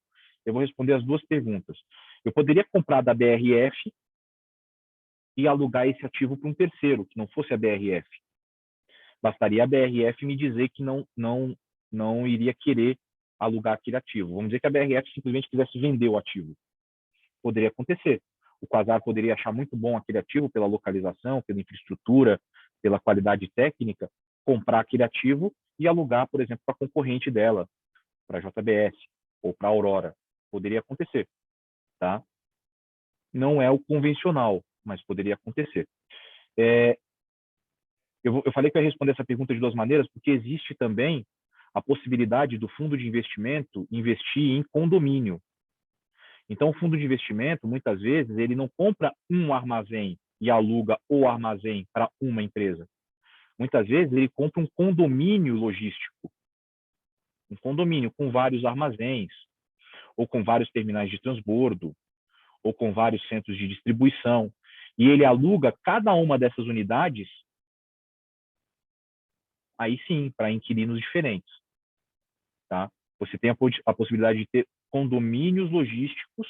Eu vou responder as duas perguntas. Eu poderia comprar da BRF e alugar esse ativo para um terceiro, que não fosse a BRF. Bastaria a BRF me dizer que não não iria querer alugar aquele ativo. Vamos dizer que a BRF simplesmente quisesse vender o ativo. Poderia acontecer. O Quasar poderia achar muito bom aquele ativo pela localização, pela infraestrutura, pela qualidade técnica, comprar aquele ativo e alugar, por exemplo, para a concorrente dela, para a JBS ou para a Aurora. Poderia acontecer, tá? Não é o convencional, mas poderia acontecer. Eu falei que eu ia responder essa pergunta de duas maneiras, porque existe também a possibilidade do fundo de investimento investir em condomínio. Então, o fundo de investimento, muitas vezes, ele não compra um armazém e aluga o armazém para uma empresa. Muitas vezes, ele compra um condomínio logístico, um condomínio com vários armazéns, ou com vários terminais de transbordo, ou com vários centros de distribuição, e ele aluga cada uma dessas unidades, aí sim, para inquilinos diferentes. Tá? Você tem a possibilidade de ter condomínios logísticos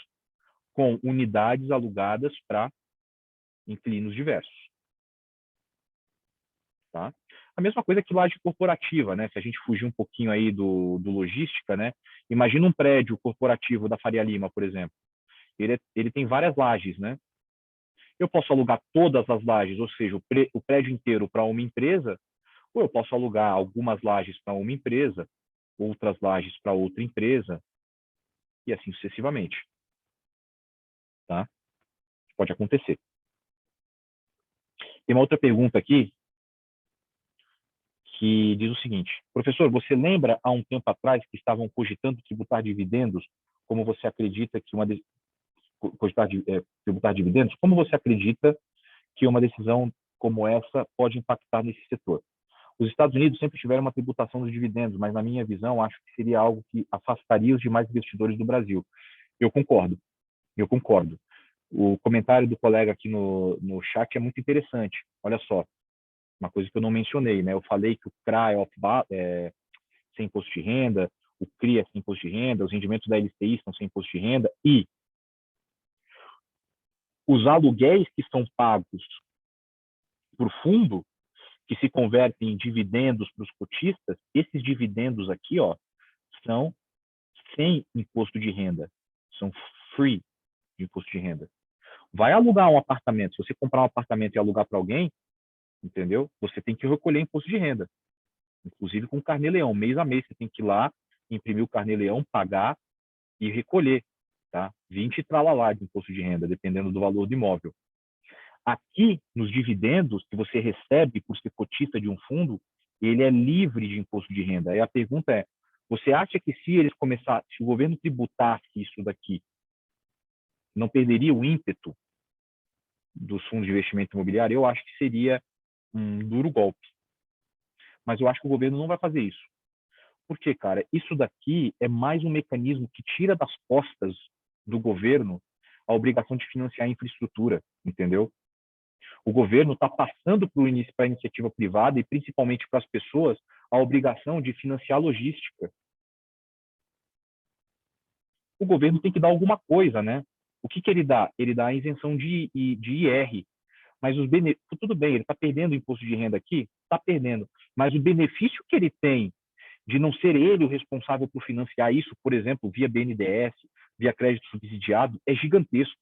com unidades alugadas para inquilinos diversos. Tá? A mesma coisa que laje corporativa, né? Se a gente fugir um pouquinho aí do logística, né? Imagina um prédio corporativo da Faria Lima, por exemplo. Ele tem várias lajes, né? Eu posso alugar todas as lajes, ou seja, o prédio inteiro para uma empresa, ou eu posso alugar algumas lajes para uma empresa, outras lajes para outra empresa, e assim sucessivamente. Tá? Pode acontecer. Tem uma outra pergunta aqui que diz o seguinte: professor, você lembra há um tempo atrás que estavam cogitando tributar dividendos? Como você acredita que tributar dividendos? Como você acredita que uma decisão como essa pode impactar nesse setor? Os Estados Unidos sempre tiveram uma tributação dos dividendos, mas na minha visão acho que seria algo que afastaria os demais investidores do Brasil. Eu concordo. O comentário do colega aqui no chat é muito interessante. Olha só, uma coisa que eu não mencionei, né? Eu falei que o CRA é sem imposto de renda, o CRI é sem imposto de renda, os rendimentos da LCI são sem imposto de renda, e os aluguéis que são pagos por fundo, que se convertem em dividendos para os cotistas, esses dividendos aqui, ó, são sem imposto de renda, são free de imposto de renda. Vai alugar um apartamento, se você comprar um apartamento e alugar para alguém, entendeu? Você tem que recolher imposto de renda, inclusive com o carnê-leão, mês a mês você tem que ir lá, imprimir o carnê-leão, pagar e recolher, tá? 20 tralalá de imposto de renda, dependendo do valor do imóvel. Aqui, nos dividendos que você recebe por ser cotista de um fundo, ele é livre de imposto de renda. Aí a pergunta é, você acha que se o governo tributasse isso daqui, não perderia o ímpeto dos fundos de investimento imobiliário? Eu acho que seria um duro golpe. Mas eu acho que o governo não vai fazer isso. Por quê, cara? Isso daqui é mais um mecanismo que tira das costas do governo a obrigação de financiar a infraestrutura, entendeu? O governo está passando para a iniciativa privada e principalmente para as pessoas a obrigação de financiar a logística. O governo tem que dar alguma coisa, né? O que ele dá? Ele dá a isenção de IR. Mas tudo bem, ele está perdendo o imposto de renda aqui? Está perdendo. Mas o benefício que ele tem de não ser ele o responsável por financiar isso, por exemplo, via BNDES, via crédito subsidiado, é gigantesco,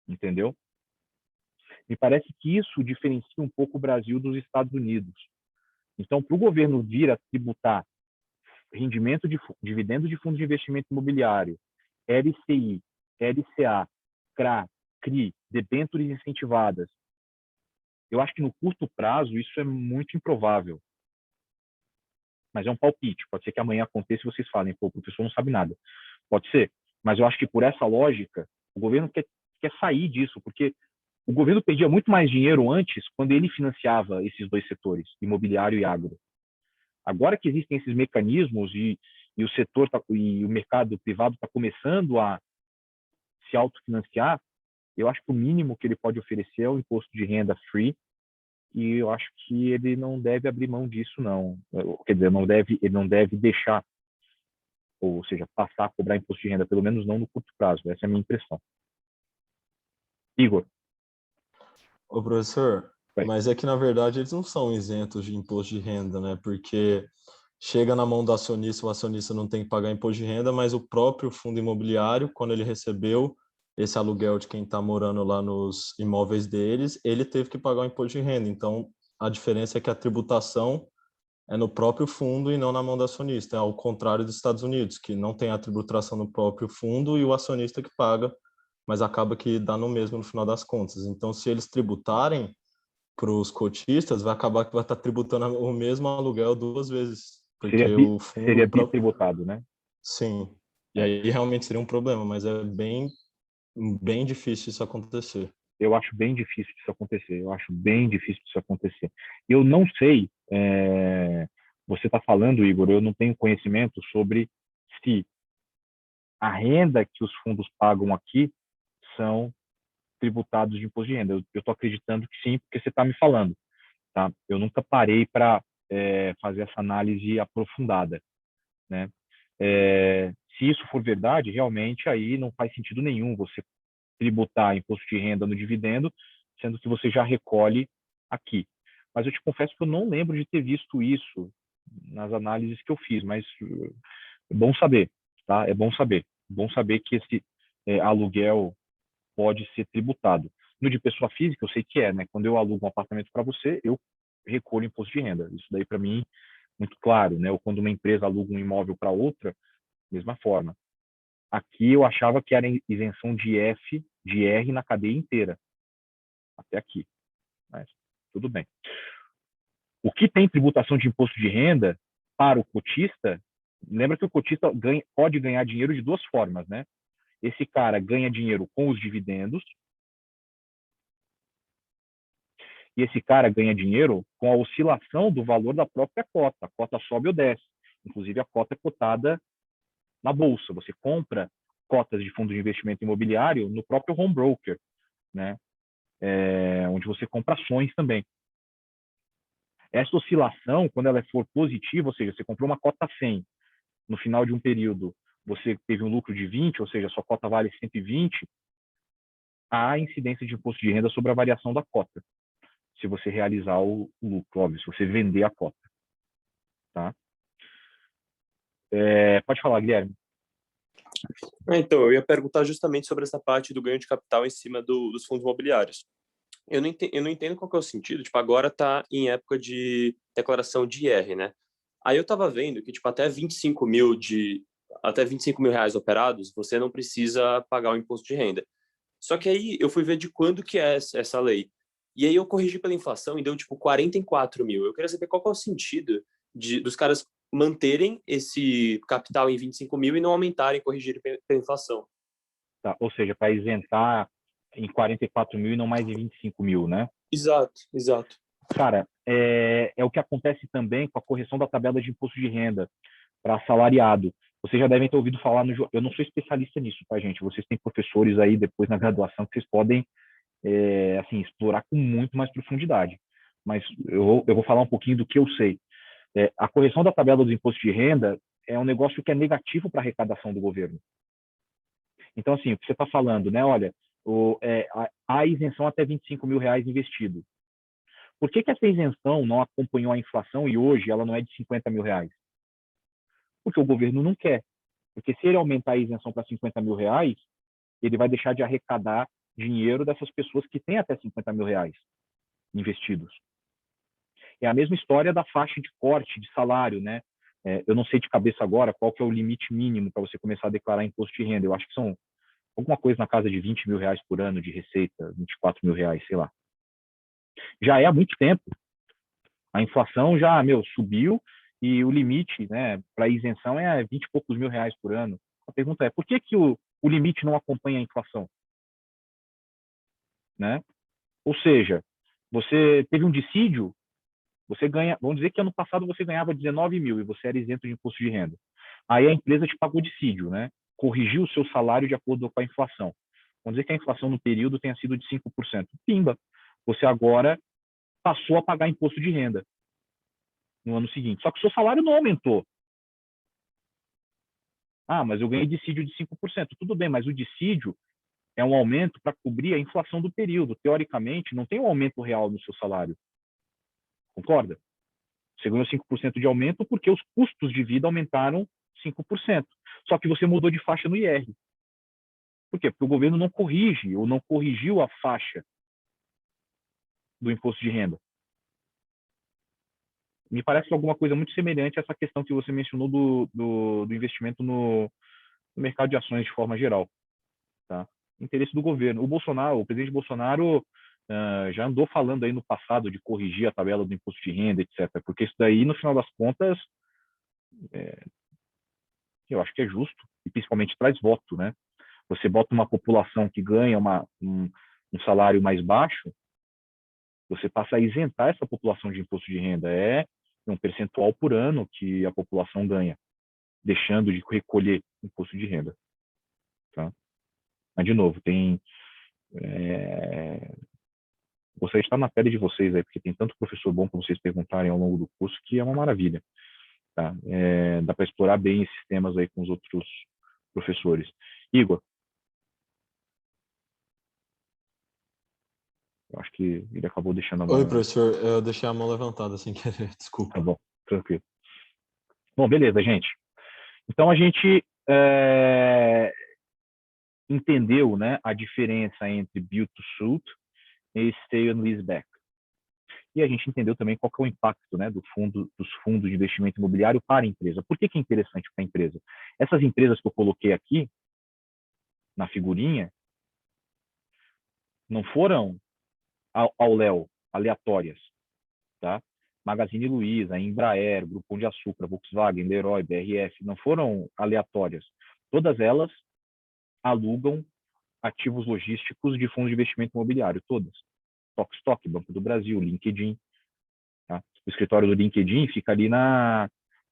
entendeu? Me parece que isso diferencia um pouco o Brasil dos Estados Unidos. Então, para o governo vir a tributar dividendos de fundo de investimento imobiliário, LCI, LCA, CRA, CRI, debêntures incentivadas, eu acho que no curto prazo isso é muito improvável. Mas é um palpite. Pode ser que amanhã aconteça e vocês falem, pô, o professor não sabe nada. Pode ser. Mas eu acho que por essa lógica, o governo quer sair disso, porque o governo perdia muito mais dinheiro antes quando ele financiava esses dois setores, imobiliário e agro. Agora que existem esses mecanismos e o setor e o mercado privado está começando a se autofinanciar, eu acho que o mínimo que ele pode oferecer é o imposto de renda free, e eu acho que ele não deve abrir mão disso, não. Quer dizer, ele não deve deixar, ou seja, passar a cobrar imposto de renda, pelo menos não no curto prazo. Essa é a minha impressão. Igor. Ô, professor, Vai. mas é que, na verdade, eles não são isentos de imposto de renda, né? Porque, chega na mão do acionista, o acionista não tem que pagar imposto de renda, mas o próprio fundo imobiliário, quando ele recebeu esse aluguel de quem está morando lá nos imóveis deles, ele teve que pagar o imposto de renda. Então, a diferença é que a tributação é no próprio fundo e não na mão do acionista. É ao contrário dos Estados Unidos, que não tem a tributação no próprio fundo e o acionista que paga, mas acaba que dá no mesmo no final das contas. Então, se eles tributarem para os cotistas, vai acabar que vai estar tributando o mesmo aluguel duas vezes, porque o seria fundo... bitributado, né? Sim. E aí realmente seria um problema, mas é bem difícil isso acontecer. Eu acho bem difícil disso acontecer. Eu acho bem difícil disso acontecer. Eu não sei, você está falando, Igor, eu não tenho conhecimento sobre se a renda que os fundos pagam aqui são tributados de imposto de renda. Eu estou acreditando que sim, porque você está me falando. Tá? Eu nunca parei para fazer essa análise aprofundada, né? Se isso for verdade, realmente aí não faz sentido nenhum você tributar imposto de renda no dividendo, sendo que você já recolhe aqui. Mas eu te confesso que eu não lembro de ter visto isso nas análises que eu fiz, mas é bom saber, tá? É bom saber. Bom saber que esse aluguel pode ser tributado. No de pessoa física, eu sei que né? Quando eu alugo um apartamento para você, eu recolho imposto de renda. Isso daí, para mim, muito claro, né? Ou quando uma empresa aluga um imóvel para outra, mesma forma. Aqui eu achava que era isenção de R na cadeia inteira. Até aqui. Mas tudo bem. O que tem tributação de imposto de renda para o cotista, lembra que o cotista pode ganhar dinheiro de duas formas, né? Esse cara ganha dinheiro com os dividendos e esse cara ganha dinheiro com a oscilação do valor da própria cota. A cota sobe ou desce. Inclusive, a cota é cotada na bolsa. Você compra cotas de fundo de investimento imobiliário no próprio home broker, né? Onde você compra ações também. Essa oscilação, quando ela for positiva, ou seja, você comprou uma cota 100, no final de um período você teve um lucro de 20, ou seja, a sua cota vale 120, há incidência de imposto de renda sobre a variação da cota, se você realizar o lucro, óbvio, se você vender a cota. Tá? Pode falar, Guilherme. Então, eu ia perguntar justamente sobre essa parte do ganho de capital em cima dos fundos imobiliários. Eu não entendo qual que é o sentido, tipo, agora tá em época de declaração de IR, né? Aí eu tava vendo que, tipo, até 25 mil reais operados, você não precisa pagar o imposto de renda. Só que aí eu fui ver de quando que é essa lei. E aí eu corrigi pela inflação e deu, tipo, 44 mil. Eu queria saber qual que é o sentido dos caras manterem esse capital em 25 mil e não aumentarem, corrigirem pela inflação. Tá? Ou seja, para isentar em 44 mil e não mais em 25 mil, né? Exato, exato. Cara, é o que acontece também com a correção da tabela de imposto de renda para assalariado. Vocês já devem ter ouvido falar eu não sou especialista nisso, tá, gente? Vocês têm professores aí depois na graduação que vocês podem assim, explorar com muito mais profundidade. Mas eu vou falar um pouquinho do que eu sei. A correção da tabela dos impostos de renda é um negócio que é negativo para a arrecadação do governo. Então, assim, o que você está falando, né? Olha, a isenção até 25 mil reais investido. Por que essa isenção não acompanhou a inflação e hoje ela não é de 50 mil reais? Porque o governo não quer. Porque se ele aumentar a isenção para 50 mil reais, ele vai deixar de arrecadar dinheiro dessas pessoas que têm até 50 mil reais investidos. É a mesma história da faixa de corte de salário, né? Eu não sei de cabeça agora qual que é o limite mínimo para você começar a declarar imposto de renda. Eu acho que são alguma coisa na casa de 20 mil reais por ano de receita, 24 mil reais, sei lá. Já é há muito tempo. A inflação já, subiu e o limite, né, para isenção é 20 e poucos mil reais por ano. A pergunta é, por que o limite não acompanha a inflação? Né? Ou seja, você teve um dissídio, você ganha, vamos dizer que ano passado você ganhava 19 mil e você era isento de imposto de renda. Aí a empresa te pagou dissídio, né? Corrigiu o seu salário de acordo com a inflação. Vamos dizer que a inflação no período tenha sido de 5%. Pimba! Você agora passou a pagar imposto de renda no ano seguinte. Só que o seu salário não aumentou. Ah, mas eu ganhei dissídio de 5%. Tudo bem, mas o dissídio é um aumento para cobrir a inflação do período. Teoricamente, não tem um aumento real no seu salário. Concorda? Você ganhou 5% de aumento porque os custos de vida aumentaram 5%. Só que você mudou de faixa no IR. Por quê? Porque o governo não corrige ou não corrigiu a faixa do imposto de renda. Me parece alguma coisa muito semelhante a essa questão que você mencionou do investimento no mercado de ações de forma geral. Tá? Interesse do governo. O presidente Bolsonaro já andou falando aí no passado de corrigir a tabela do imposto de renda, etc. Porque isso daí, no final das contas, eu acho que é justo e principalmente traz voto, né? Você bota uma população que ganha um salário mais baixo, você passa a isentar essa população de imposto de renda. É um percentual por ano que a população ganha, deixando de recolher imposto de renda. Tá? Mas, de novo, gostaria de estar na pele de vocês aí, porque tem tanto professor bom para vocês perguntarem ao longo do curso que é uma maravilha. Tá? Dá para explorar bem esses temas aí com os outros professores. Igor. Eu acho que ele acabou deixando a mão. Oi, professor. Eu deixei a mão levantada sem querer. Desculpa. Tá bom, tranquilo. Bom, beleza, gente. Então, a gente entendeu, né, a diferença entre build to suit e sale and leaseback. E a gente entendeu também qual que é o impacto, né, dos fundos de investimento imobiliário para a empresa. Por que é interessante para a empresa? Essas empresas que eu coloquei aqui na figurinha não foram ao léu, aleatórias, tá? Magazine Luiza, Embraer, Grupo Pão de Açúcar, Volkswagen, Leroy, BRF, não foram aleatórias. Todas elas alugam ativos logísticos de fundos de investimento imobiliário, todas. Stock, Banco do Brasil, LinkedIn. Tá? O escritório do LinkedIn fica ali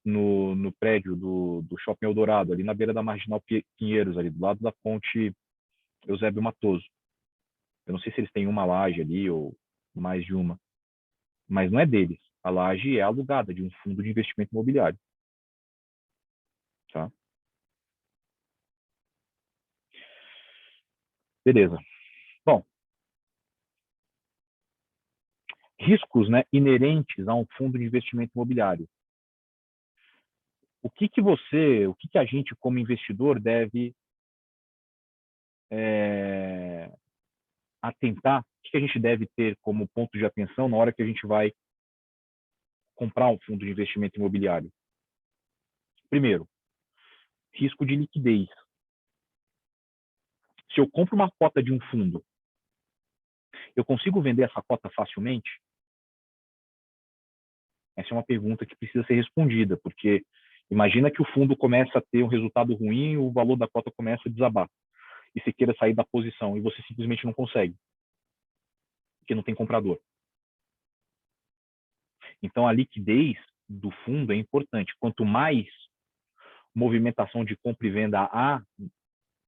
no prédio do Shopping Eldorado, ali na beira da Marginal Pinheiros, ali do lado da ponte Eusébio Matoso. Eu não sei se eles têm uma laje ali ou mais de uma, mas não é deles. A laje é alugada de um fundo de investimento imobiliário. Tá? Beleza. Bom, riscos, né, inerentes a um fundo de investimento imobiliário. O que a gente como investidor deve atentar, o que a gente deve ter como ponto de atenção na hora que a gente vai comprar um fundo de investimento imobiliário? Primeiro, risco de liquidez. Se eu compro uma cota de um fundo, eu consigo vender essa cota facilmente? Essa é uma pergunta que precisa ser respondida, porque imagina que o fundo começa a ter um resultado ruim, o valor da cota começa a desabar, e você queira sair da posição, e você simplesmente não consegue, porque não tem comprador. Então, a liquidez do fundo é importante. Quanto mais movimentação de compra e venda há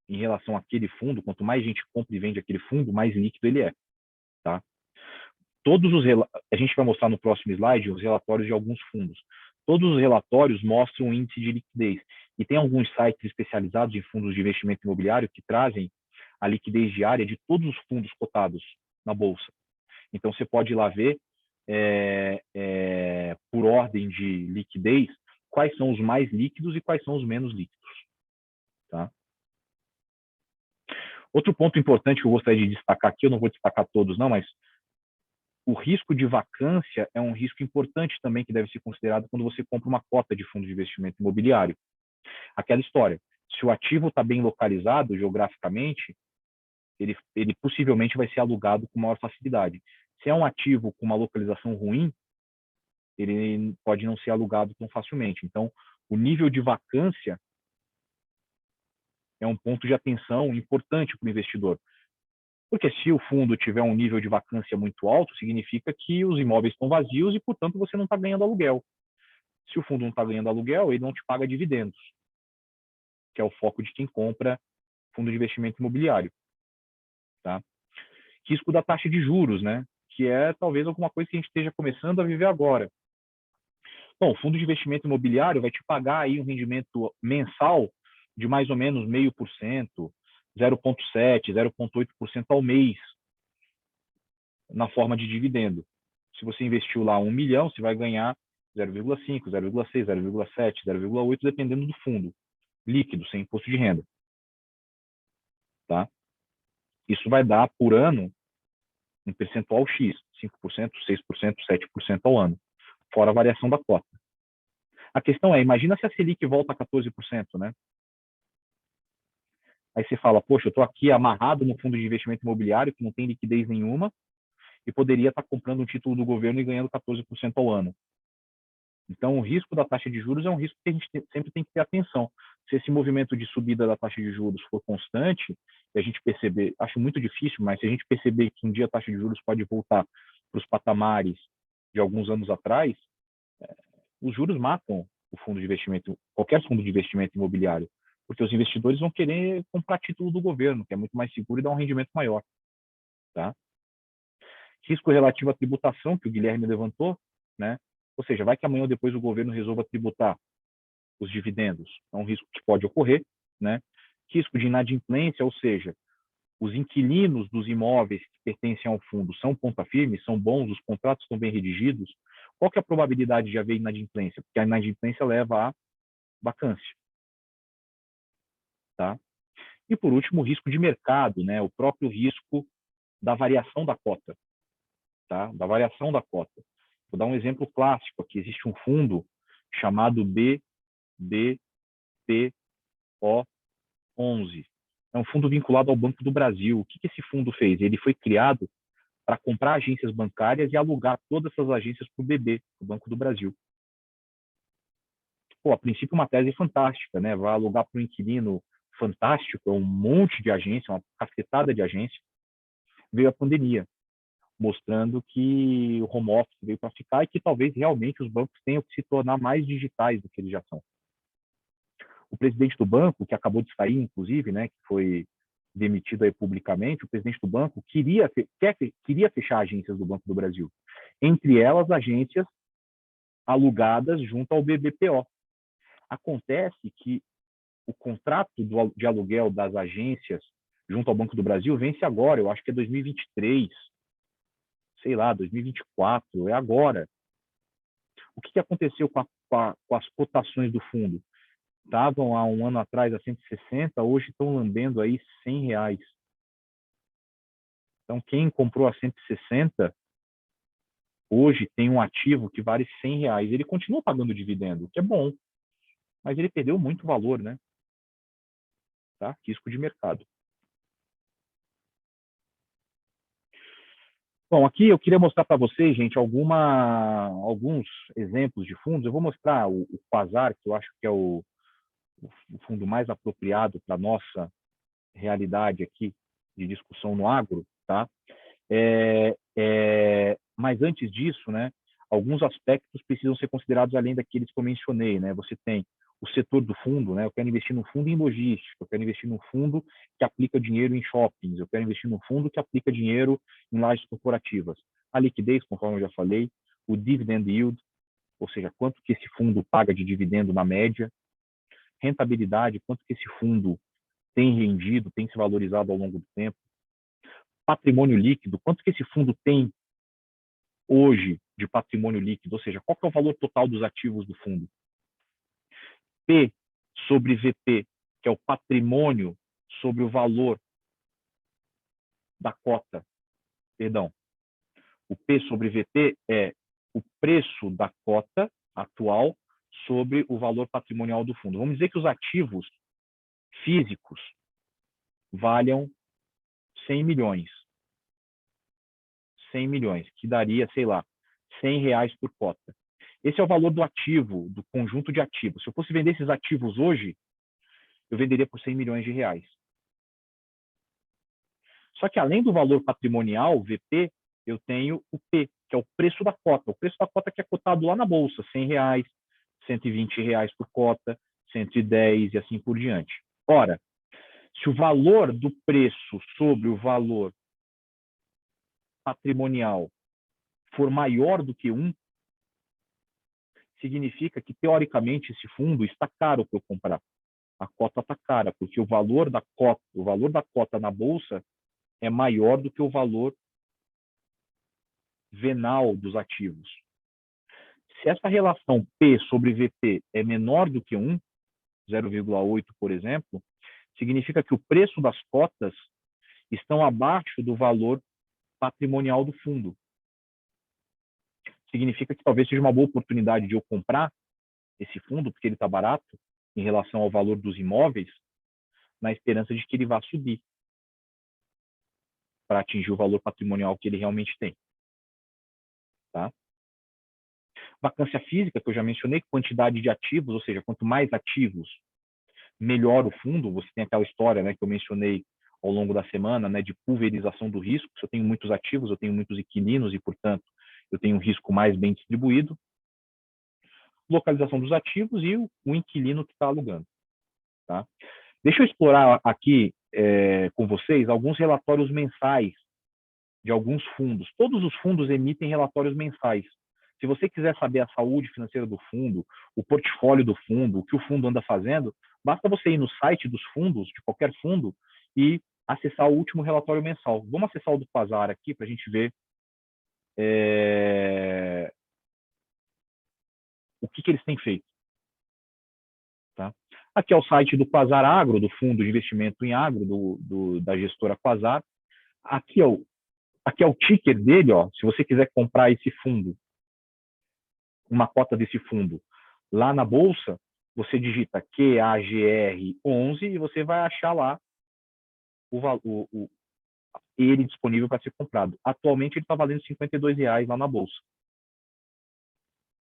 em relação àquele fundo, quanto mais gente compra e vende aquele fundo, mais líquido ele é. Tá? A gente vai mostrar no próximo slide os relatórios de alguns fundos. Todos os relatórios mostram um índice de liquidez. E tem alguns sites especializados em fundos de investimento imobiliário que trazem a liquidez diária de todos os fundos cotados na Bolsa. Então, você pode ir lá ver, por ordem de liquidez, quais são os mais líquidos e quais são os menos líquidos. Tá? Outro ponto importante que eu gostaria de destacar aqui, eu não vou destacar todos não, mas o risco de vacância é um risco importante também que deve ser considerado quando você compra uma cota de fundo de investimento imobiliário. Aquela história, se o ativo está bem localizado geograficamente, ele possivelmente vai ser alugado com maior facilidade. Se é um ativo com uma localização ruim, ele pode não ser alugado tão facilmente. Então, o nível de vacância é um ponto de atenção importante para o investidor. Porque se o fundo tiver um nível de vacância muito alto, significa que os imóveis estão vazios e, portanto, você não está ganhando aluguel. Se o fundo não está ganhando aluguel, ele não te paga dividendos, que é o foco de quem compra fundo de investimento imobiliário. Tá? Risco da taxa de juros, né? Que é talvez alguma coisa que a gente esteja começando a viver agora. Bom, o fundo de investimento imobiliário vai te pagar aí um rendimento mensal de mais ou menos 0,5%, 0,7%, 0,8% ao mês na forma de dividendo. Se você investiu lá 1 milhão, você vai ganhar 0,5, 0,6, 0,7, 0,8, dependendo do fundo líquido, sem imposto de renda. Tá? Isso vai dar, por ano, um percentual X, 5%, 6%, 7% ao ano, fora a variação da cota. A questão é, imagina se a Selic volta a 14%, né? Aí você fala, poxa, eu estou aqui amarrado no fundo de investimento imobiliário, que não tem liquidez nenhuma, e poderia estar comprando um título do governo e ganhando 14% ao ano. Então, o risco da taxa de juros é um risco que a gente sempre tem que ter atenção. Se esse movimento de subida da taxa de juros for constante, e a gente perceber, acho muito difícil, mas se a gente perceber que um dia a taxa de juros pode voltar para os patamares de alguns anos atrás, os juros matam o fundo de investimento, qualquer fundo de investimento imobiliário, porque os investidores vão querer comprar título do governo, que é muito mais seguro e dá um rendimento maior. Tá? Risco relativo à tributação, que o Guilherme levantou, né? Ou seja, vai que amanhã ou depois o governo resolva tributar os dividendos. É um risco que pode ocorrer, né? Risco de inadimplência, ou seja, os inquilinos dos imóveis que pertencem ao fundo são ponta firme, são bons, os contratos estão bem redigidos. Qual que é a probabilidade de haver inadimplência? Porque a inadimplência leva à vacância. Tá? E, por último, o risco de mercado, né? O próprio risco da variação da cota. Tá? Da variação da cota. Vou dar um exemplo clássico aqui. Existe um fundo chamado BBPO11. É um fundo vinculado ao Banco do Brasil. O que esse fundo fez? Ele foi criado para comprar agências bancárias e alugar todas essas agências para o BB, o Banco do Brasil. Pô, a princípio, uma tese fantástica, né? Vai alugar para um inquilino fantástico, um monte de agência, uma cacetada de agência. Veio a pandemia, mostrando que o home office veio para ficar e que talvez realmente os bancos tenham que se tornar mais digitais do que eles já são. O presidente do banco, que acabou de sair, inclusive, né, que foi demitido aí publicamente, o presidente do banco queria fechar agências do Banco do Brasil, entre elas agências alugadas junto ao BBPO. Acontece que o contrato de aluguel das agências junto ao Banco do Brasil vence agora, eu acho que é 2023, sei lá, 2024, é agora. O que aconteceu com as cotações do fundo? Estavam há um ano atrás a 160, hoje estão lambendo aí R$100. Então, quem comprou a 160, hoje tem um ativo que vale R$100. Ele continua pagando dividendo, o que é bom, mas ele perdeu muito valor, né? Tá? Risco de mercado. Bom, aqui eu queria mostrar para vocês, gente, alguns exemplos de fundos. Eu vou mostrar o Quasar, que eu acho que é o fundo mais apropriado para a nossa realidade aqui de discussão no agro, tá? Mas antes disso, né, alguns aspectos precisam ser considerados além daqueles que eu mencionei, né? Você tem o setor do fundo, né? Eu quero investir num fundo em logística, eu quero investir num fundo que aplica dinheiro em shoppings, eu quero investir num fundo que aplica dinheiro em lajes corporativas. A liquidez, conforme eu já falei, o dividend yield, ou seja, quanto que esse fundo paga de dividendo na média, rentabilidade, quanto que esse fundo tem rendido, tem se valorizado ao longo do tempo, patrimônio líquido, quanto que esse fundo tem hoje de patrimônio líquido, ou seja, qual que é o valor total dos ativos do fundo. P sobre VP, que é o patrimônio sobre o valor da cota. Perdão. O P sobre VP é o preço da cota atual sobre o valor patrimonial do fundo. Vamos dizer que os ativos físicos valham 100 milhões. 100 milhões, que daria, sei lá, R$100 por cota. Esse é o valor do ativo, do conjunto de ativos. Se eu fosse vender esses ativos hoje, eu venderia por R$100 milhões. Só que além do valor patrimonial, VP, eu tenho o P, que é o preço da cota. O preço da cota que é cotado lá na bolsa, R$100, R$120 por cota, 110 e assim por diante. Ora, se o valor do preço sobre o valor patrimonial for maior do que 1, significa que, teoricamente, esse fundo está caro para eu comprar. A cota está cara, porque o valor da cota na bolsa é maior do que o valor venal dos ativos. Se essa relação P sobre VP é menor do que 1, 0,8, por exemplo, significa que o preço das cotas estão abaixo do valor patrimonial do fundo. Significa que talvez seja uma boa oportunidade de eu comprar esse fundo, porque ele está barato em relação ao valor dos imóveis, na esperança de que ele vá subir para atingir o valor patrimonial que ele realmente tem. Tá? Vacância física, que eu já mencionei, quantidade de ativos, ou seja, quanto mais ativos, melhor o fundo. Você tem aquela história, né, que eu mencionei ao longo da semana, né, de pulverização do risco. Se eu tenho muitos ativos, eu tenho muitos inquilinos e, portanto, eu tenho um risco mais bem distribuído. Localização dos ativos e o inquilino que está alugando. Tá? Deixa eu explorar aqui com vocês alguns relatórios mensais de alguns fundos. Todos os fundos emitem relatórios mensais. Se você quiser saber a saúde financeira do fundo, o portfólio do fundo, o que o fundo anda fazendo, basta você ir no site dos fundos, de qualquer fundo, e acessar o último relatório mensal. Vamos acessar o do Quasar aqui para a gente ver o que eles têm feito. Tá? Aqui é o site do Quasar Agro, do Fundo de Investimento em Agro, da gestora Quasar. Aqui é o ticker dele, ó. Se você quiser comprar esse fundo, uma cota desse fundo, lá na bolsa, você digita QAGR11 e você vai achar lá ele disponível para ser comprado. Atualmente ele está valendo R$52 lá na bolsa.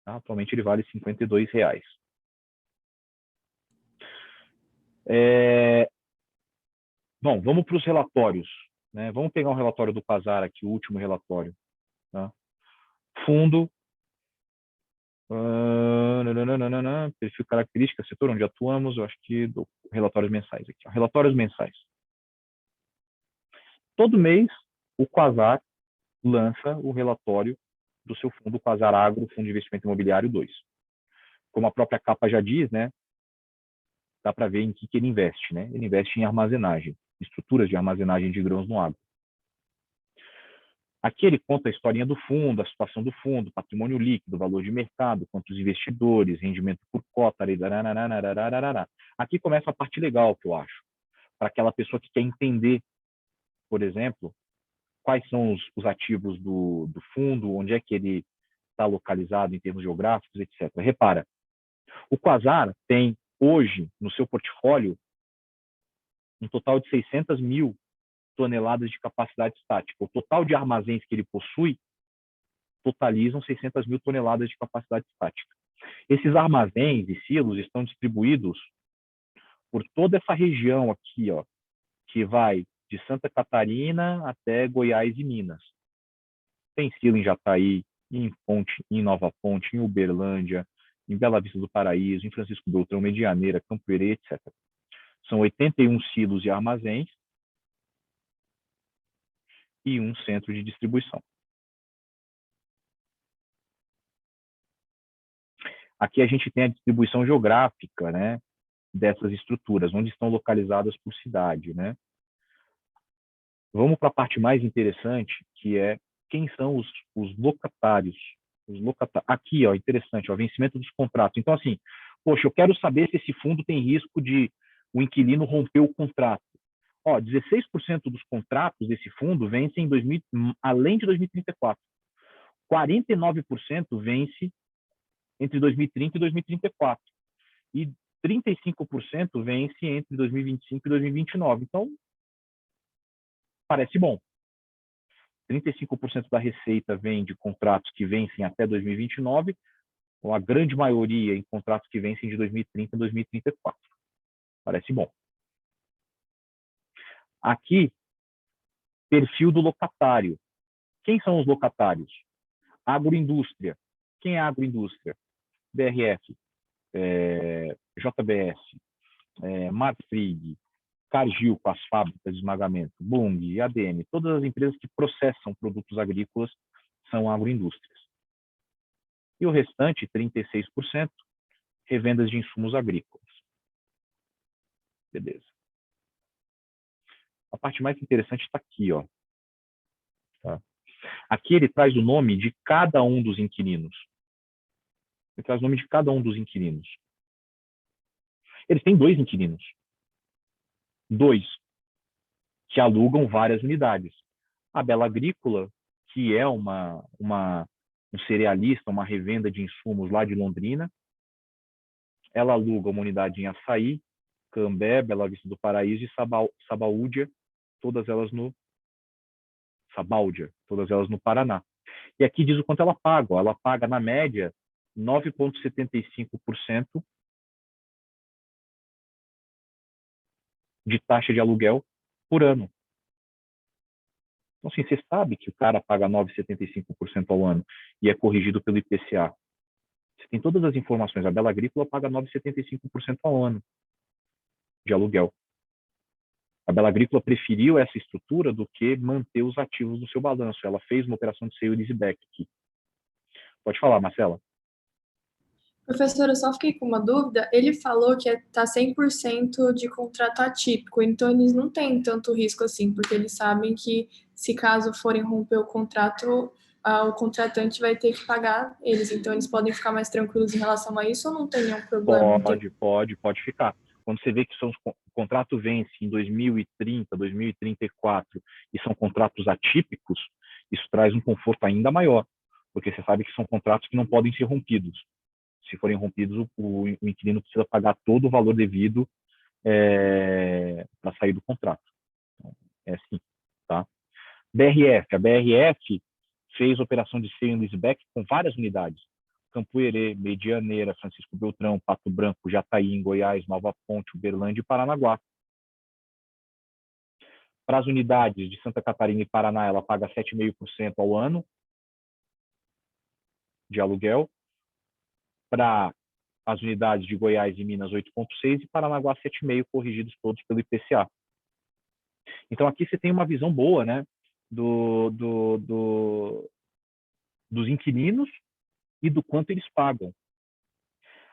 Tá? Atualmente ele vale R$52. Bom, vamos para os relatórios. Né? Vamos pegar um relatório do Quasar aqui, o último relatório. Tá? Fundo, perfil, característica, setor onde atuamos, eu acho que relatórios mensais aqui. Ó. Relatórios mensais. Todo mês, o Quasar lança o relatório do seu fundo Quasar Agro, Fundo de Investimento Imobiliário 2. Como a própria capa já diz, né, dá para ver em que ele investe. Né? Ele investe em armazenagem, estruturas de armazenagem de grãos no agro. Aqui ele conta a historinha do fundo, a situação do fundo, patrimônio líquido, valor de mercado, quantos investidores, rendimento por cota. Aqui começa a parte legal, que eu acho, para aquela pessoa que quer entender, por exemplo, quais são os ativos do fundo, onde é que ele está localizado em termos geográficos, etc. Repara, o Quasar tem hoje no seu portfólio um total de 600 mil toneladas de capacidade estática. O total de armazéns que ele possui totalizam 600 mil toneladas de capacidade estática. Esses armazéns e silos estão distribuídos por toda essa região aqui, ó, que vai de Santa Catarina até Goiás e Minas. Tem silo em Jataí, em Nova Ponte, em Uberlândia, em Bela Vista do Paraíso, em Francisco Beltrão, Medianeira, Campo Herê, etc. São 81 silos e armazéns e um centro de distribuição. Aqui a gente tem a distribuição geográfica, né, dessas estruturas, onde estão localizadas por cidade. Né? Vamos para a parte mais interessante, que é quem são os locatários. Aqui, ó, interessante, ó, vencimento dos contratos. Então, assim, poxa, eu quero saber se esse fundo tem risco de o inquilino romper o contrato. Ó, 16% dos contratos desse fundo vencem além de 2034. 49% vence entre 2030 e 2034. E 35% vence entre 2025 e 2029. Então, parece bom. 35% da receita vem de contratos que vencem até 2029, ou a grande maioria em contratos que vencem de 2030 a 2034. Parece bom. Aqui, perfil do locatário. Quem são os locatários? Agroindústria. Quem é a agroindústria? BRF, JBS, Marfrig, Cargill com as fábricas de esmagamento, Bunge, ADM, todas as empresas que processam produtos agrícolas são agroindústrias. E o restante, 36%, revendas de insumos agrícolas. Beleza. A parte mais interessante está aqui, ó. Tá? Aqui ele traz o nome de cada um dos inquilinos. Ele traz o nome de cada um dos inquilinos. Eles têm 2 inquilinos. 2 que alugam várias unidades. A Bela Agrícola, que é um cerealista, uma revenda de insumos lá de Londrina, ela aluga uma unidade em Açaí, Cambé, Bela Vista do Paraíso e Sabáudia, todas elas no Paraná. E aqui diz o quanto ela paga. Ela paga, na média, 9,75% de taxa de aluguel por ano. Então, assim, você sabe que o cara paga 9,75% ao ano e é corrigido pelo IPCA. Você tem todas as informações. A Bela Agrícola paga 9,75% ao ano de aluguel. A Bela Agrícola preferiu essa estrutura do que manter os ativos no seu balanço. Ela fez uma operação de sale e leaseback aqui. Pode falar, Marcela. Professor, eu só fiquei com uma dúvida. Ele falou que está 100% de contrato atípico, então eles não têm tanto risco assim, porque eles sabem que se caso forem romper o contrato, o contratante vai ter que pagar eles. Então eles podem ficar mais tranquilos em relação a isso ou não tem nenhum problema? Pode ficar. Quando você vê que o contrato vence em 2030, 2034 e são contratos atípicos, isso traz um conforto ainda maior, porque você sabe que são contratos que não podem ser rompidos. Se forem rompidos, o inquilino precisa pagar todo o valor devido para sair do contrato. Então, é assim, tá? BRF. A BRF fez operação de sale and leaseback com várias unidades. Campo-Herê, Medianeira, Francisco Beltrão, Pato Branco, Jataí, em Goiás, Nova Ponte, Uberlândia e Paranaguá. Para as unidades de Santa Catarina e Paraná, ela paga 7,5% ao ano de aluguel. Para as unidades de Goiás e Minas, 8,6%, e Paranaguá, 7,5%, corrigidos todos pelo IPCA. Então, aqui você tem uma visão boa, né, dos inquilinos e do quanto eles pagam.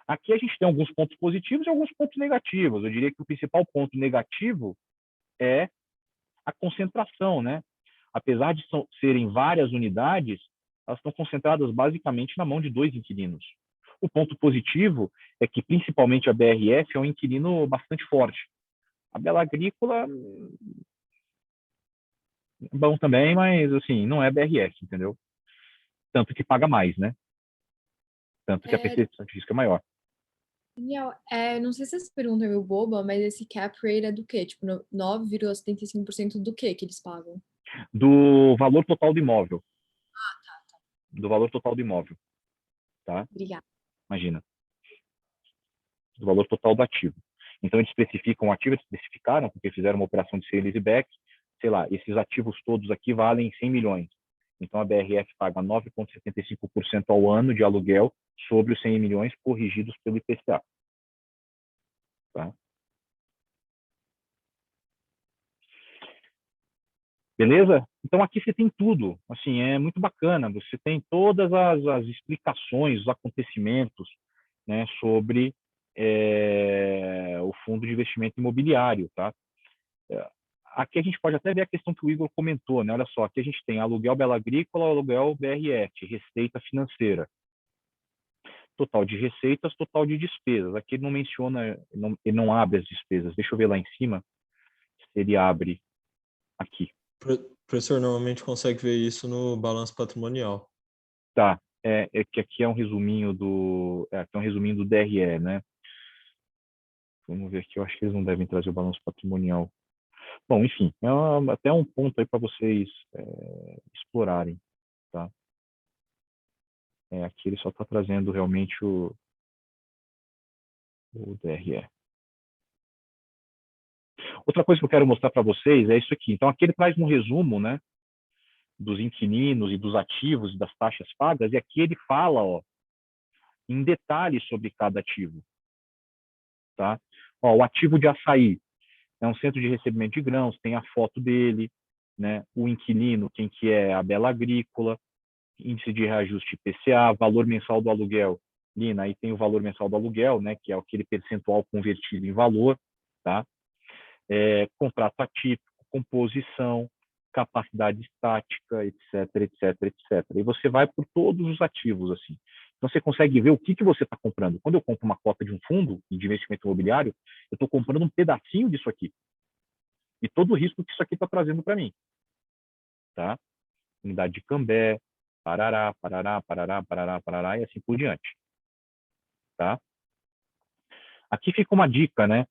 Aqui a gente tem alguns pontos positivos e alguns pontos negativos. Eu diria que o principal ponto negativo é a concentração, né? Apesar de serem várias unidades, elas estão concentradas basicamente na mão de 2 inquilinos. O ponto positivo é que, principalmente, a BRF é um inquilino bastante forte. A Bela Agrícola, bom também, mas, assim, não é BRF, entendeu? Tanto que paga mais, né? Tanto que a percepção de risco é maior. Daniel, não sei se essa pergunta é meio boba, mas esse cap rate é do quê? Tipo, 9,75% do quê que eles pagam? Do valor total do imóvel. Do valor total do imóvel. Tá? Obrigada. Imagina. Do valor total do ativo. Então, eles especificam o ativo, eles especificaram, porque fizeram uma operação de sale and leaseback, sei lá, esses ativos todos aqui valem 100 milhões. Então, a BRF paga 9,75% ao ano de aluguel sobre os 100 milhões corrigidos pelo IPCA. Tá? Beleza? Então, aqui você tem tudo. Assim, é muito bacana. Você tem todas as explicações, os acontecimentos, né, sobre o fundo de investimento imobiliário. Tá? Aqui a gente pode até ver a questão que o Igor comentou, né? Olha só, aqui a gente tem aluguel Bela Agrícola, aluguel BRF, receita financeira. Total de receitas, total de despesas. Aqui ele não menciona, ele não abre as despesas. Deixa eu ver lá em cima se ele abre aqui. Professor, normalmente consegue ver isso no balanço patrimonial. Tá, é que aqui é um resuminho do DRE, né? Vamos ver aqui, eu acho que eles não devem trazer o balanço patrimonial. Bom, enfim, até um ponto aí para vocês explorarem, tá? Aqui ele só está trazendo realmente o DRE. Outra coisa que eu quero mostrar para vocês é isso aqui. Então, aqui ele traz um resumo, né, dos inquilinos e dos ativos e das taxas pagas, e aqui ele fala, ó, em detalhes sobre cada ativo. Tá? Ó, o ativo de Açaí é um centro de recebimento de grãos, tem a foto dele, né? O inquilino, quem que é? A Bela Agrícola, índice de reajuste IPCA, valor mensal do aluguel. Lina, aí tem o valor mensal do aluguel, né? Que é aquele percentual convertido em valor, tá? Contrato atípico, composição, capacidade estática, etc, etc, etc. E você vai por todos os ativos, assim. Então, você consegue ver o que você está comprando. Quando eu compro uma cota de um fundo de investimento imobiliário, eu estou comprando um pedacinho disso aqui. E todo o risco que isso aqui está trazendo para mim. Tá? Unidade de Cambé, parará, parará, parará, parará, parará, e assim por diante. Tá? Aqui fica uma dica, né?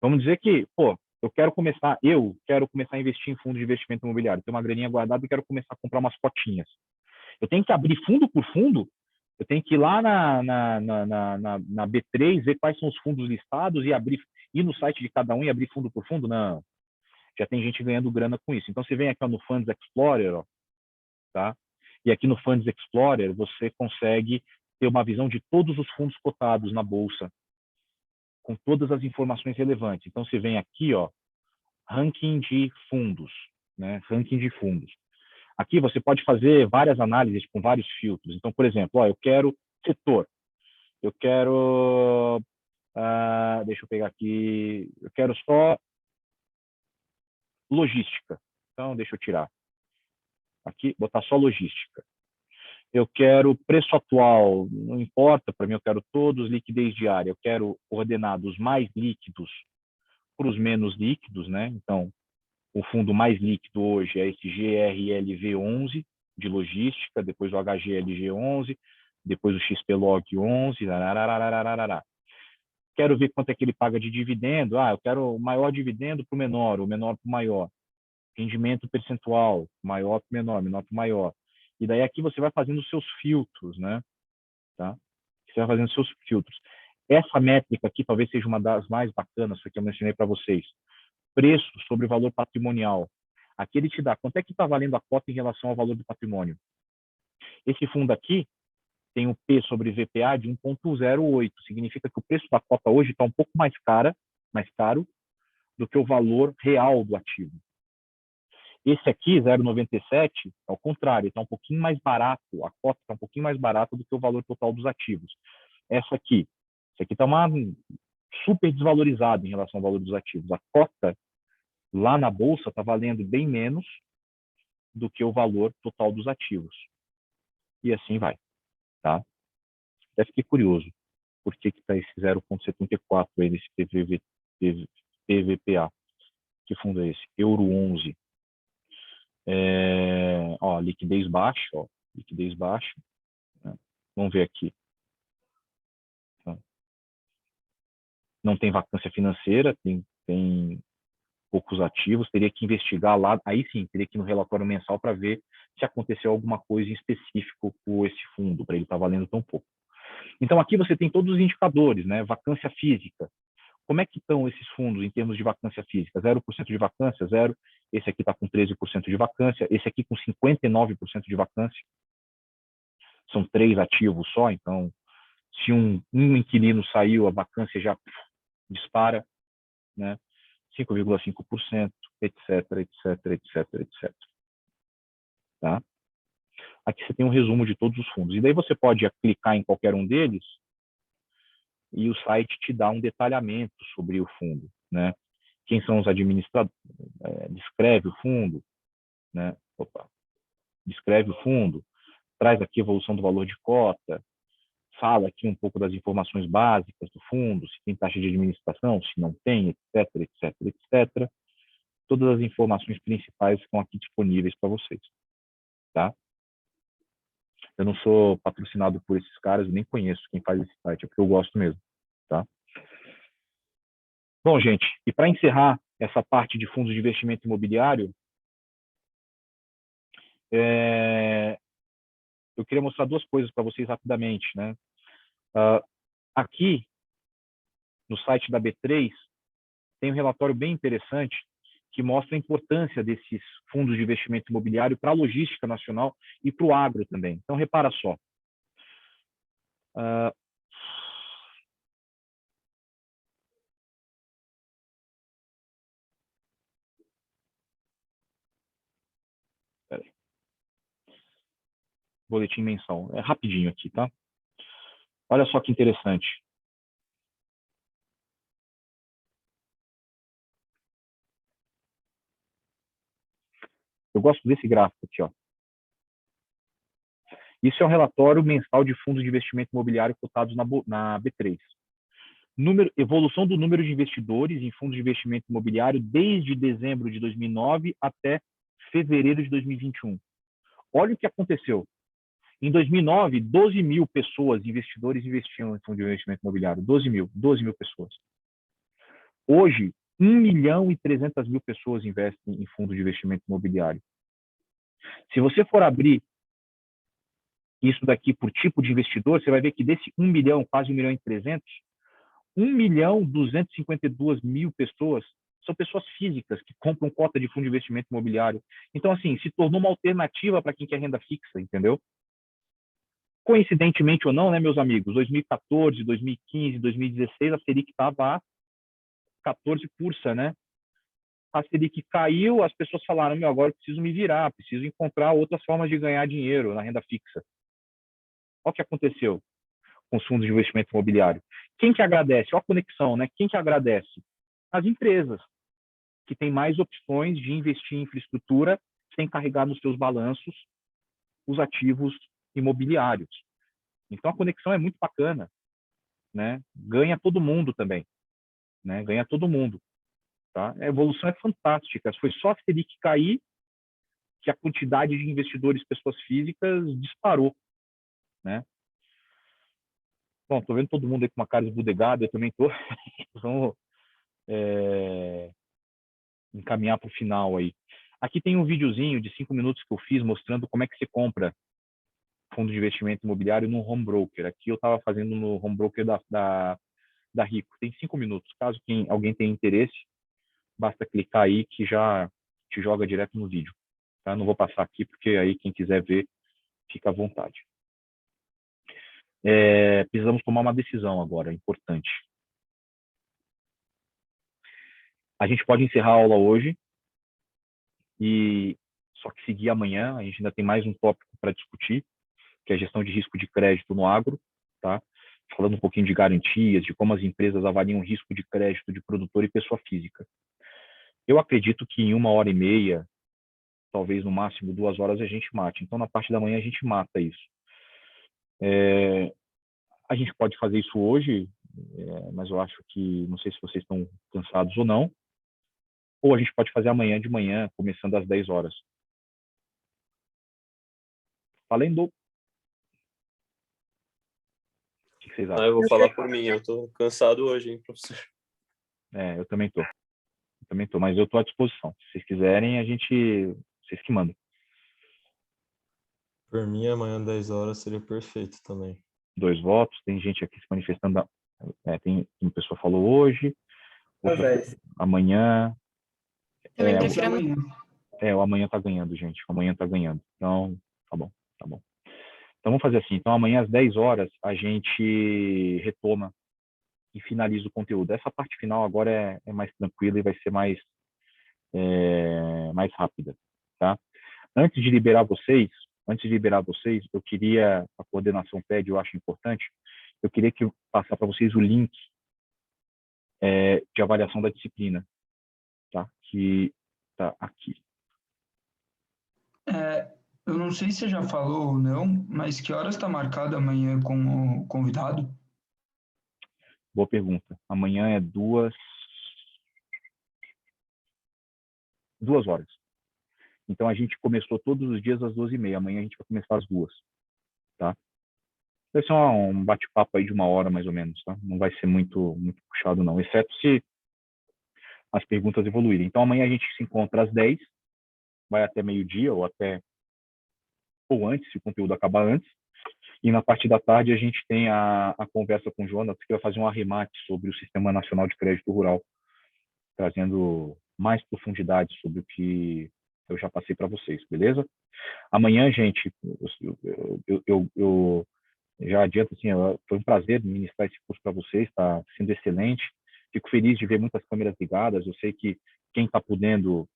Vamos dizer que, pô, eu quero começar a investir em fundo de investimento imobiliário. Tenho uma graninha guardada e quero começar a comprar umas cotinhas. Eu tenho que abrir fundo por fundo, eu tenho que ir lá na B3, ver quais são os fundos listados e ir no site de cada um e abrir fundo por fundo? Não. Já tem gente ganhando grana com isso. Então, você vem aqui ó, no Funds Explorer, ó, tá? E aqui no Funds Explorer, você consegue ter uma visão de todos os fundos cotados na Bolsa, com todas as informações relevantes. Então, você vem aqui, ó, ranking de fundos, né? Ranking de fundos. Aqui você pode fazer várias análises com vários filtros. Então, por exemplo, ó, eu quero setor, eu quero, deixa eu pegar aqui, eu quero só logística. Então, deixa eu tirar. Aqui, botar só logística. Eu quero preço atual, não importa, para mim eu quero todos, liquidez diária. Eu quero ordenar dos mais líquidos para os menos líquidos, né? Então, o fundo mais líquido hoje é esse GRLV11 de logística, depois o HGLG11, depois o XPlog 11. Quero ver quanto é que ele paga de dividendo. Eu quero o maior dividendo para o menor para o maior. Rendimento percentual, maior para o menor, menor para o maior. E daí aqui você vai fazendo os seus filtros, né? Tá? Você vai fazendo os seus filtros. Essa métrica aqui talvez seja uma das mais bacanas que eu mencionei para vocês. Preço sobre valor patrimonial. Aqui ele te dá quanto é que está valendo a cota em relação ao valor do patrimônio. Esse fundo aqui tem um P sobre VPA de 1,08. Significa que o preço da cota hoje está um pouco mais caro do que o valor real do ativo. Esse aqui, 0,97, ao contrário, está um pouquinho mais barato, a cota está um pouquinho mais barata do que o valor total dos ativos. Essa aqui está super desvalorizada em relação ao valor dos ativos. A cota lá na bolsa está valendo bem menos do que o valor total dos ativos. E assim vai, tá? Até fiquei curioso por que está esse 0,74 aí nesse PVPA. Que fundo é esse? Euro 11. Liquidez baixa, ó, liquidez baixa. Né? Vamos ver aqui. Então, não tem vacância financeira, tem poucos ativos, teria que investigar lá, aí sim, teria que ir no relatório mensal para ver se aconteceu alguma coisa em específico com esse fundo, para ele estar valendo tão pouco. Então, aqui você tem todos os indicadores, né? Vacância física. Como é que estão esses fundos em termos de vacância física? 0% de vacância, zero. Esse aqui está com 13% de vacância, esse aqui com 59% de vacância. São 3 ativos só, então, se um inquilino saiu, a vacância já dispara, né? 5,5%, etc, etc, etc, etc. Tá? Aqui você tem um resumo de todos os fundos. E daí você pode clicar em qualquer um deles e o site te dá um detalhamento sobre o fundo, né? Quem são os administradores, descreve o fundo, né? Descreve o fundo, traz aqui a evolução do valor de cota, fala aqui um pouco das informações básicas do fundo, se tem taxa de administração, se não tem, etc, etc, etc. Todas as informações principais estão aqui disponíveis para vocês, tá? Eu não sou patrocinado por esses caras, eu nem conheço quem faz esse site, é porque eu gosto mesmo, tá? Bom, gente, e para encerrar essa parte de fundos de investimento imobiliário, eu queria mostrar 2 coisas para vocês rapidamente, né? Aqui, no site da B3, tem um relatório bem interessante que mostra a importância desses fundos de investimento imobiliário para a logística nacional e para o agro também. Então, repara só. Boletim mensal. É rapidinho aqui, tá? Olha só que interessante. Eu gosto desse gráfico aqui, ó. Isso é um relatório mensal de fundos de investimento imobiliário cotados na B3. Evolução do número de investidores em fundos de investimento imobiliário desde dezembro de 2009 até fevereiro de 2021. Olha o que aconteceu. Em 2009, 12 mil pessoas, investidores, investiam em fundo de investimento imobiliário. 12 mil pessoas. Hoje, 1.300.000 pessoas investem em fundo de investimento imobiliário. Se você for abrir isso daqui por tipo de investidor, você vai ver que desse 1 milhão, quase 1.300.000, 1.252.000 pessoas são pessoas físicas que compram cota de fundo de investimento imobiliário. Então, assim, se tornou uma alternativa para quem quer renda fixa, entendeu? Coincidentemente ou não, né, meus amigos, 2014, 2015, 2016, a Selic estava a 14 cursa, né? A Selic caiu, as pessoas falaram, meu, agora eu preciso me virar, preciso encontrar outras formas de ganhar dinheiro na renda fixa. Olha o que aconteceu com os fundos de investimento imobiliário. Quem que agradece? Olha a conexão, né? Quem que agradece? As empresas, que têm mais opções de investir em infraestrutura sem carregar nos seus balanços os ativos imobiliários. Então, a conexão é muito bacana, né? Ganha todo mundo também, né? Ganha todo mundo, tá? A evolução é fantástica. Foi só a Selic cair que a quantidade de investidores, pessoas físicas, disparou, né? Bom, tô vendo todo mundo aí com uma cara esbudegada, eu também tô. Vamos encaminhar para o final aí. Aqui tem um videozinho de 5 minutos que eu fiz mostrando como é que você compra fundo de investimento imobiliário no home broker. Aqui eu estava fazendo no home broker da Rico. Tem 5 minutos. Caso alguém tenha interesse, basta clicar aí que já te joga direto no vídeo. Tá? Não vou passar aqui porque aí quem quiser ver, fica à vontade. Precisamos tomar uma decisão agora, importante. A gente pode encerrar a aula hoje e só que seguir amanhã. A gente ainda tem mais um tópico para discutir, que é a gestão de risco de crédito no agro, tá? Falando um pouquinho de garantias, de como as empresas avaliam o risco de crédito de produtor e pessoa física. Eu acredito que em 1h30, talvez no máximo 2 horas, a gente mate. Então, na parte da manhã, a gente mata isso. A gente pode fazer isso hoje, mas eu acho que, não sei se vocês estão cansados ou não, ou a gente pode fazer amanhã de manhã, começando às 10 horas. Valendo. O que vocês acham? Eu vou falar por mim, eu tô cansado hoje, hein, professor? Eu também tô. Mas eu tô à disposição. Se vocês quiserem, vocês que mandam. Por mim, amanhã 10 horas seria perfeito também. 2 votos, tem gente aqui se manifestando, tem uma pessoa falou hoje, outra amanhã. Também prefiro amanhã. O amanhã tá ganhando, gente. O amanhã tá ganhando. Então, tá bom. Então vamos fazer assim. Então amanhã às 10 horas a gente retoma e finaliza o conteúdo. Essa parte final agora é mais tranquila e vai ser mais rápida, tá? Antes de liberar vocês, eu queria, a coordenação pede, eu acho importante, eu queria que eu passar para vocês o link de avaliação da disciplina, tá? Que tá aqui. Eu não sei se você já falou ou não, mas que horas está marcado amanhã com o convidado? Boa pergunta. Amanhã é 2 horas. Então a gente começou todos os dias às 12h30. Amanhã a gente vai começar às 2, tá? Vai ser um bate-papo aí de 1 hora mais ou menos, tá? Não vai ser muito puxado não, exceto se as perguntas evoluírem. Então amanhã a gente se encontra às 10, vai até meio-dia ou antes, se o conteúdo acabar antes. E na parte da tarde a gente tem a conversa com o Jonas, que vai fazer um arremate sobre o Sistema Nacional de Crédito Rural, trazendo mais profundidade sobre o que eu já passei para vocês, beleza? Amanhã, gente, eu já adianto, assim, foi um prazer ministrar esse curso para vocês, está sendo excelente. Fico feliz de ver muitas câmeras ligadas. Eu sei que quem está podendo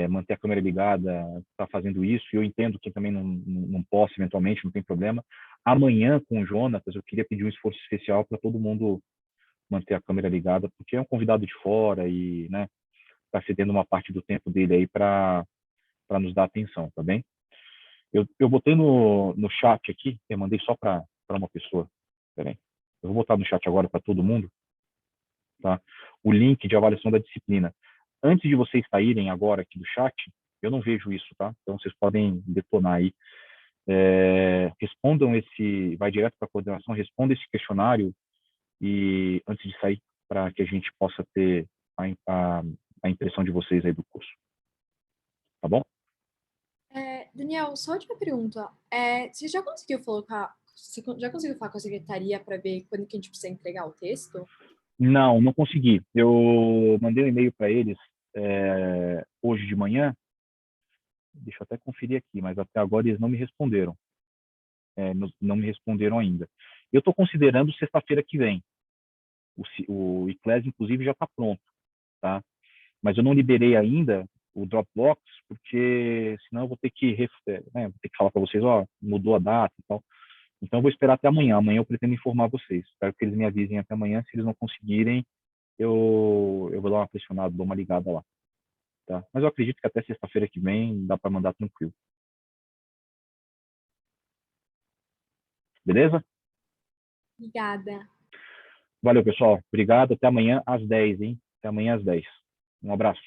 manter a câmera ligada está fazendo isso, e eu entendo que também não posso, eventualmente, não tem problema. Amanhã, com o Jonatas, eu queria pedir um esforço especial para todo mundo manter a câmera ligada, porque é um convidado de fora e, né, está cedendo uma parte do tempo dele aí para nos dar atenção, tá bem? Eu botei no chat aqui, eu mandei só para uma pessoa. Peraí. Eu vou botar no chat agora para todo mundo, tá? O link de avaliação da disciplina. Antes de vocês saírem agora aqui do chat, eu não vejo isso, tá? Então vocês podem detonar aí. Respondam vai direto para a coordenação, responda esse questionário e antes de sair, para que a gente possa ter a impressão de vocês aí do curso. Tá bom? Daniel, só última pergunta. Você já conseguiu falar com a secretaria para ver quando que a gente precisa entregar o texto? Não consegui. Eu mandei um e-mail para eles hoje de manhã. Deixa eu até conferir aqui, mas até agora eles não me responderam. Não me responderam ainda. Eu estou considerando sexta-feira que vem. O ICLES, inclusive, já está pronto, tá? Mas eu não liberei ainda o Dropbox, porque senão eu vou ter que falar para vocês, mudou a data e tal. Então, eu vou esperar até amanhã. Amanhã eu pretendo informar vocês. Espero que eles me avisem até amanhã. Se eles não conseguirem, eu vou dar uma pressionada, dou uma ligada lá. Tá? Mas eu acredito que até sexta-feira que vem dá para mandar tranquilo. Beleza? Obrigada. Valeu, pessoal. Obrigado. Até amanhã às 10, hein? Até amanhã às 10. Um abraço.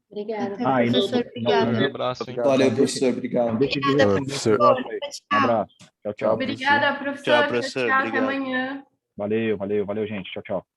Obrigada. E Professor, obrigada. Um abraço, hein? Valeu, professor. Obrigado. Não deixe de Obrigada, responder esse professor. negócio aí. Um abraço. Tchau, tchau. Tchau, Obrigada, professor. Tchau, tchau. Até obrigado. amanhã. Valeu, gente. Tchau, tchau.